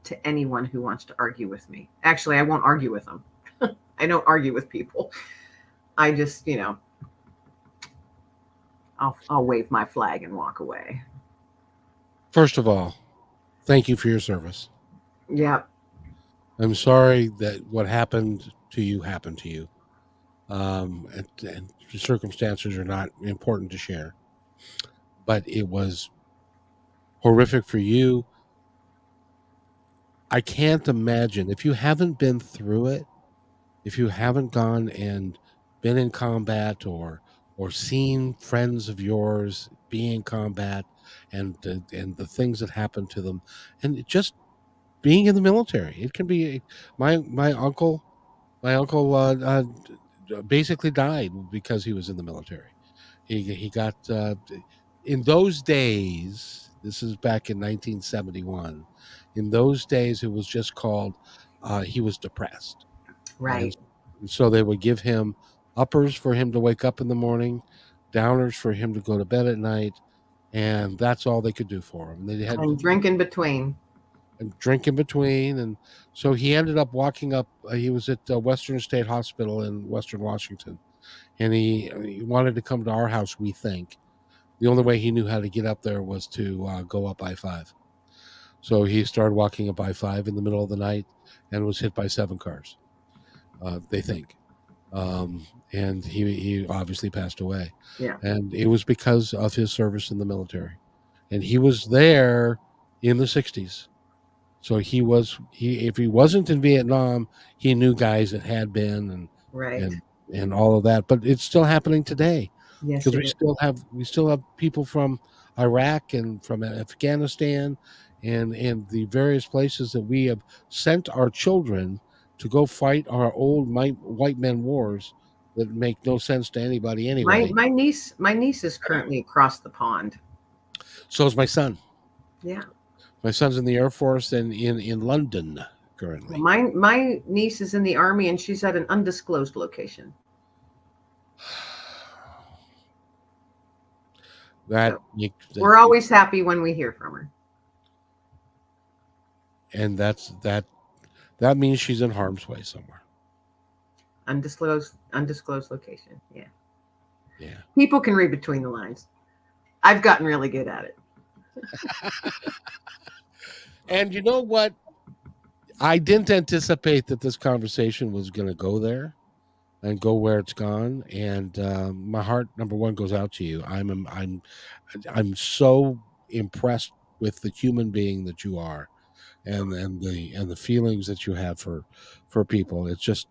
to anyone who wants to argue with me. Actually, I won't argue with them. I don't argue with people. I just, I'll wave my flag and walk away. First of all, thank you for your service. Yeah. I'm sorry that what happened to you happened to you. And the circumstances are not important to share, but it was horrific for you. I can't imagine, if you haven't been through it, if you haven't gone and been in combat, or seen friends of yours be in combat, and the things that happen to them, and just being in the military. It can be my uncle. My uncle basically died because he was in the military. He got in those days. This is back in 1971. In those days, it was just called he was depressed, and Right. so they would give him uppers for him to wake up in the morning, downers for him to go to bed at night, and that's all they could do for him. They had And drink in between. and drink in between. And so he ended up walking up. He was at Western State Hospital in Western Washington, and he wanted to come to our house. We think the only way he knew how to get up there was to go up I-5. So he started walking up I-5 in the middle of the night and was hit by 7 cars. They think. And he obviously passed away. Yeah. And it was because of his service in the military. And he was there in the 60s. So if he wasn't in Vietnam, he knew guys that had been, Right. and all of that. But it's still happening today, Yes, because it is. we still have people from Iraq and from Afghanistan, and the various places that we have sent our children to go fight our old white men wars that make no sense to anybody anyway. My niece is currently across the pond. So is my son. Yeah. My son's in the Air Force and in London Well, currently. my niece is in the Army and she's at an undisclosed location. That, So we're always happy when we hear from her. and that means she's in harm's way somewhere. Undisclosed location. Yeah. Yeah. People can read between the lines. I've gotten really good at it. And you know what? I didn't anticipate that this conversation was going to go there and go where it's gone. And my heart, number one, goes out to you. I'm so impressed with the human being that you are, and the feelings that you have for people. It's just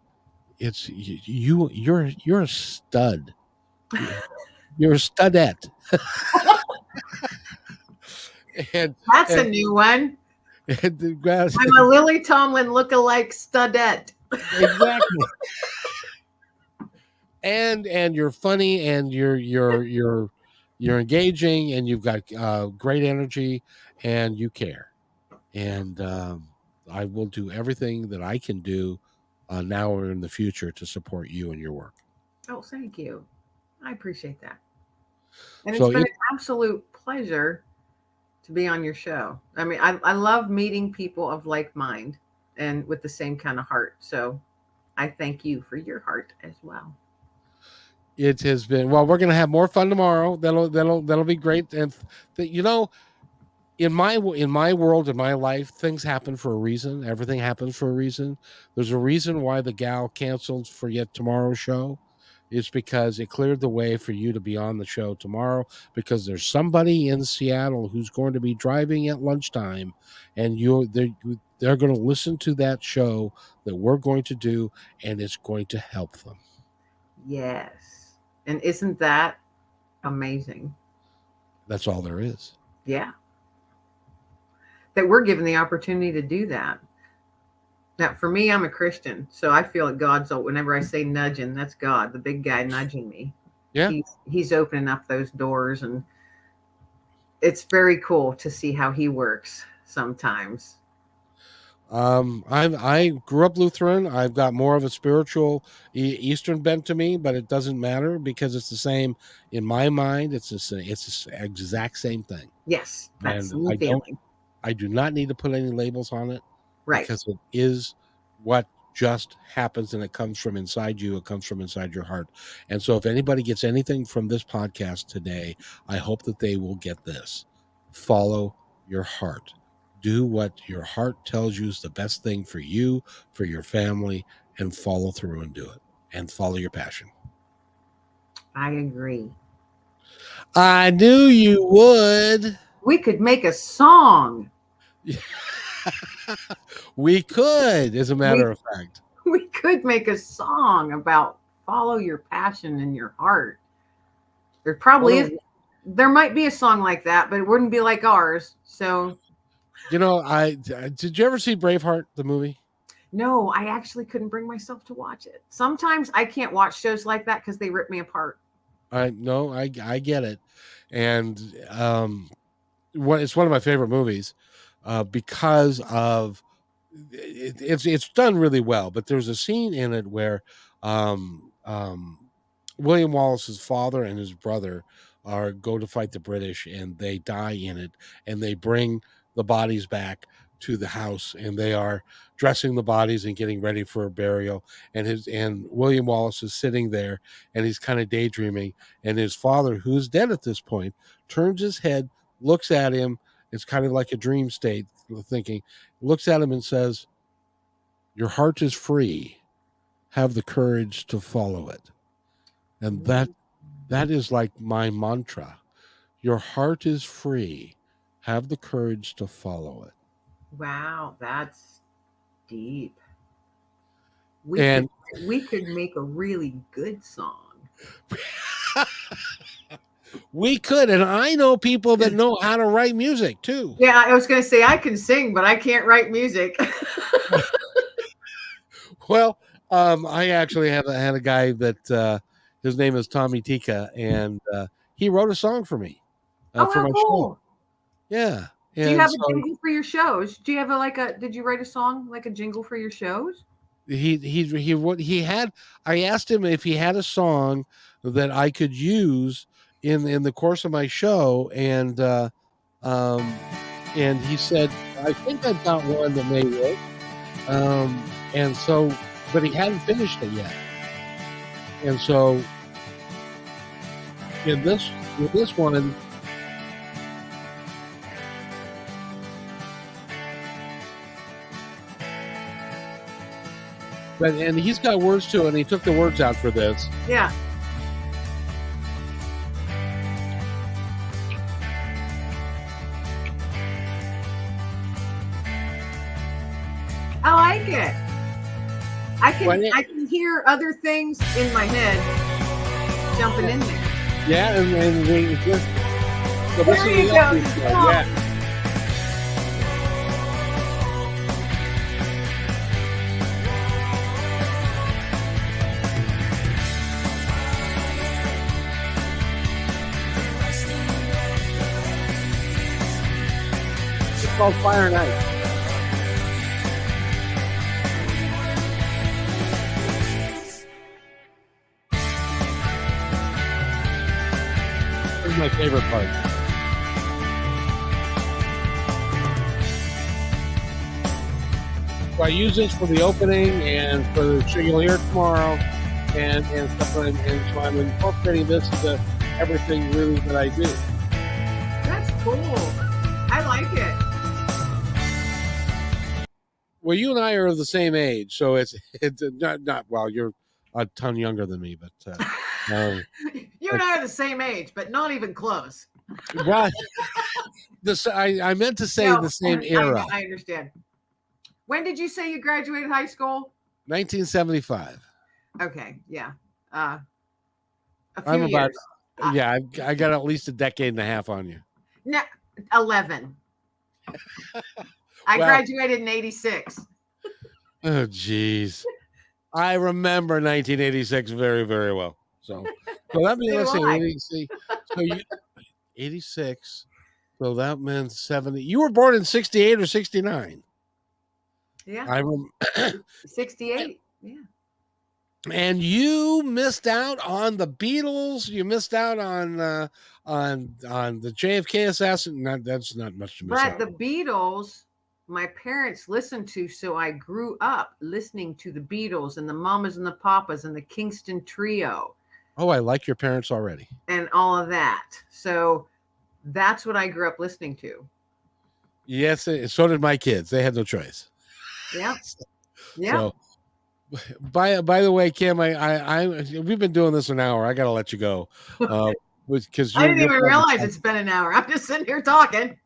you're a stud. You're a studette. and That's a and, new one. and I'm a Lily Tomlin lookalike studette. exactly. And you're funny, and you're engaging, and you've got great energy, and you care. And I will do everything that I can do now or in the future to support you and your work. Oh, thank you. I appreciate that. And So it's been an absolute pleasure to be on your show. I mean, I love meeting people of like mind and with the same kind of heart. So I thank you for your heart as well. it has been, well, we're going to have more fun tomorrow. That'll be great. And in my world, in my life, things happen for a reason. Everything happens for a reason. There's a reason why the gal canceled for yet tomorrow's show. It's because it cleared the way for you to be on the show tomorrow, because there's somebody in Seattle who's going to be driving at lunchtime, and they're going to listen to that show that we're going to do, and it's going to help them. Yes. And isn't that amazing? That's all there is. Yeah. That we're given the opportunity to do that. Now, for me, I'm a Christian, so I feel that God's, whenever I say nudging, that's God, the big guy nudging me. Yeah. He's opening up those doors, and it's very cool to see how he works sometimes. I grew up Lutheran. I've got more of a spiritual Eastern bent to me, but it doesn't matter because it's the same in my mind. It's the exact same thing. Yes, that's And the feeling. I do not need to put any labels on it, Right? because it is what just happens, and it comes from inside you. It comes from inside your heart. And so, if anybody gets anything from this podcast today, I hope that they will get this: follow your heart. Do what your heart tells you is the best thing for you, for your family, and follow through and do it. And follow your passion. I agree. I knew you would. We could make a song. We could, as a matter of fact. We could make a song about follow your passion in your heart. There probably is. There might be a song like that, but it wouldn't be like ours. So, did you ever see Braveheart, the movie? No, I actually couldn't bring myself to watch it. Sometimes I can't watch shows like that because they rip me apart. I get it. And it's one of my favorite movies because of it's done really well. But there's a scene in it where William Wallace's father and his brother go to fight the British, and they die in it, and they bring the bodies back to the house, and they are dressing the bodies and getting ready for a burial, and William Wallace is sitting there, and he's kind of daydreaming, and his father, who's dead at this point, turns his head, looks at him. It's kind of like a dream state thinking, looks at him and says, "Your heart is free. Have the courage to follow it." And that is like my mantra. Your heart is free. Have the courage to follow it. Wow, that's deep. We could make a really good song. We could, and I know people that know how to write music too. Yeah, I was going to say I can sing, but I can't write music. Well, I actually had a guy that his name is Tommy Tika, and he wrote a song for me Oh, for how my show. cool! Yeah, Do you and have a so jingle for your shows? Do you have a like a? Did you write a song like a jingle for your shows? what he had. I asked him if he had a song that I could use in the course of my show, um, and he said, "I think I've got one that may work." And so, but he hadn't finished it yet, and so in this one, but and he's got words to it, and he took the words out for this. Yeah. I like it. Well, I can hear other things in my head jumping in there. yeah, and we just so this There is you the go. upbeat Come part, on. yeah. It's called Fire and Ice. This is my favorite part. So I use this for the opening and for the show you'll hear it tomorrow, and stuff. And so I'm incorporating this into everything really that I do. That's cool. I like it. Well, you and I are of the same age, so it's not well. You're a ton younger than me, but You and I are the same age, but not even close. well, I meant to say No, the same era, I understand. When did you say you graduated high school? 1975. Okay, yeah. A few I'm about years. yeah. I got at least a decade and a half on you. No, 11. I Well- graduated in 86. Oh, geez. I remember 1986 very, very well. So let me So let's do I. see. So you 86. So that meant 70. You were born in 68 or 69. Yeah, I rem- 68. Yeah. and you missed out on the Beatles. You missed out on the JFK assassin. That's not much to miss But out. the Beatles, my parents listened to, so I grew up listening to the Beatles and the Mamas and the Papas and the Kingston Trio Oh, I like your parents already. and all of that. So that's what I grew up listening to. Yes, so did my kids. They had no choice. Yeah. Yeah. So, by the way, Kim, we've been doing this an hour. I got to let you go, because I didn't even realize it's been an hour. I'm just sitting here talking.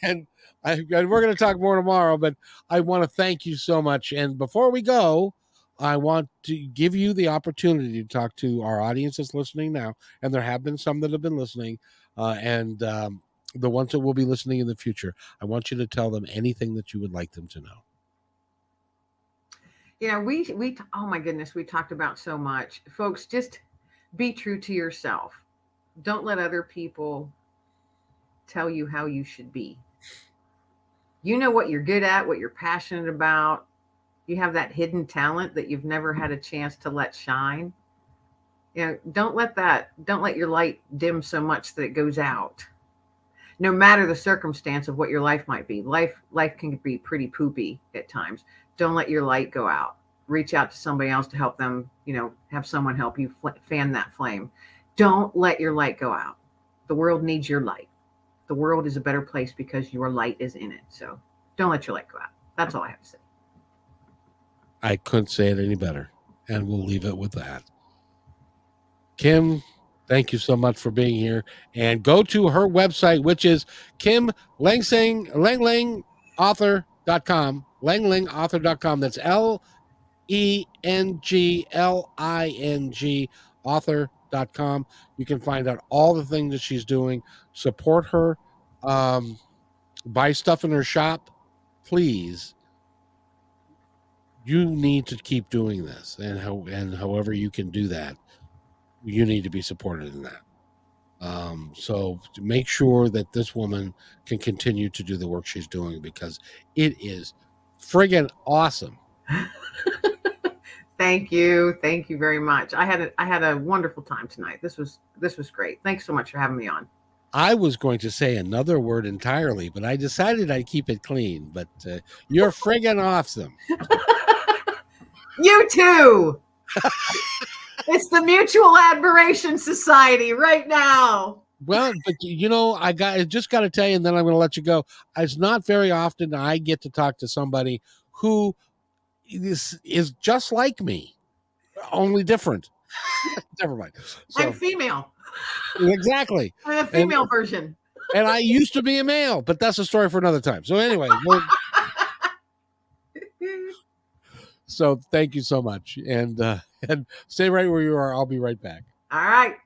and we're going to talk more tomorrow. But I want to thank you so much. And before we go, I want to give you the opportunity to talk to our audience that's listening now, and there have been some that have been listening, and the ones that will be listening in the future. I want you to tell them anything that you would like them to know. You know, we oh my goodness, we talked about so much. Folks, just be true to yourself. Don't let other people tell you how you should be. You know what you're good at, what you're passionate about. You have that hidden talent that you've never had a chance to let shine. You know, don't let your light dim so much that it goes out. No matter the circumstance of what your life might be. Life can be pretty poopy at times. Don't let your light go out. Reach out to somebody else to help them, have someone help you fan that flame. Don't let your light go out. The world needs your light. The world is a better place because your light is in it. So don't let your light go out. That's all I have to say. I couldn't say it any better. And we'll leave it with that. Kim, thank you so much for being here. And go to her website, which is lenglingauthor.com. Lenglingauthor.com. That's LENGLING author.com. You can find out all the things that she's doing. Support her. Buy stuff in her shop. Please you need to keep doing this, and however you can do that, you need to be supported in that. So to make sure that this woman can continue to do the work she's doing, because it is friggin' awesome. Thank you very much. I had a wonderful time tonight. This was great. Thanks so much for having me on. I was going to say another word entirely, but I decided I'd keep it clean. But you're friggin' awesome. You too. It's the Mutual Admiration Society right now. Well, but I just got to tell you, and then I'm going to let you go. It's not very often I get to talk to somebody who is just like me, only different. Never mind. So, I'm female. Exactly. I'm a female version. And I used to be a male, but that's a story for another time. So anyway, so thank you so much, and stay right where you are. I'll be right back. All right.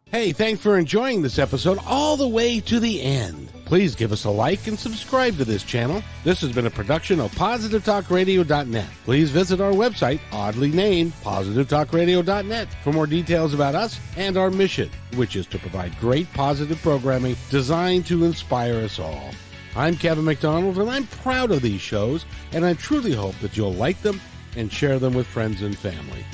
Hey, thanks for enjoying this episode all the way to the end. Please give us a like and subscribe to this channel. This has been a production of PositiveTalkRadio.net. Please visit our website, oddly named PositiveTalkRadio.net, for more details about us and our mission, which is to provide great positive programming designed to inspire us all. I'm Kevin McDonald, and I'm proud of these shows, and I truly hope that you'll like them and share them with friends and family.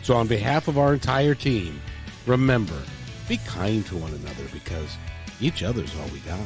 So on behalf of our entire team, remember, be kind to one another, because each other's all we got.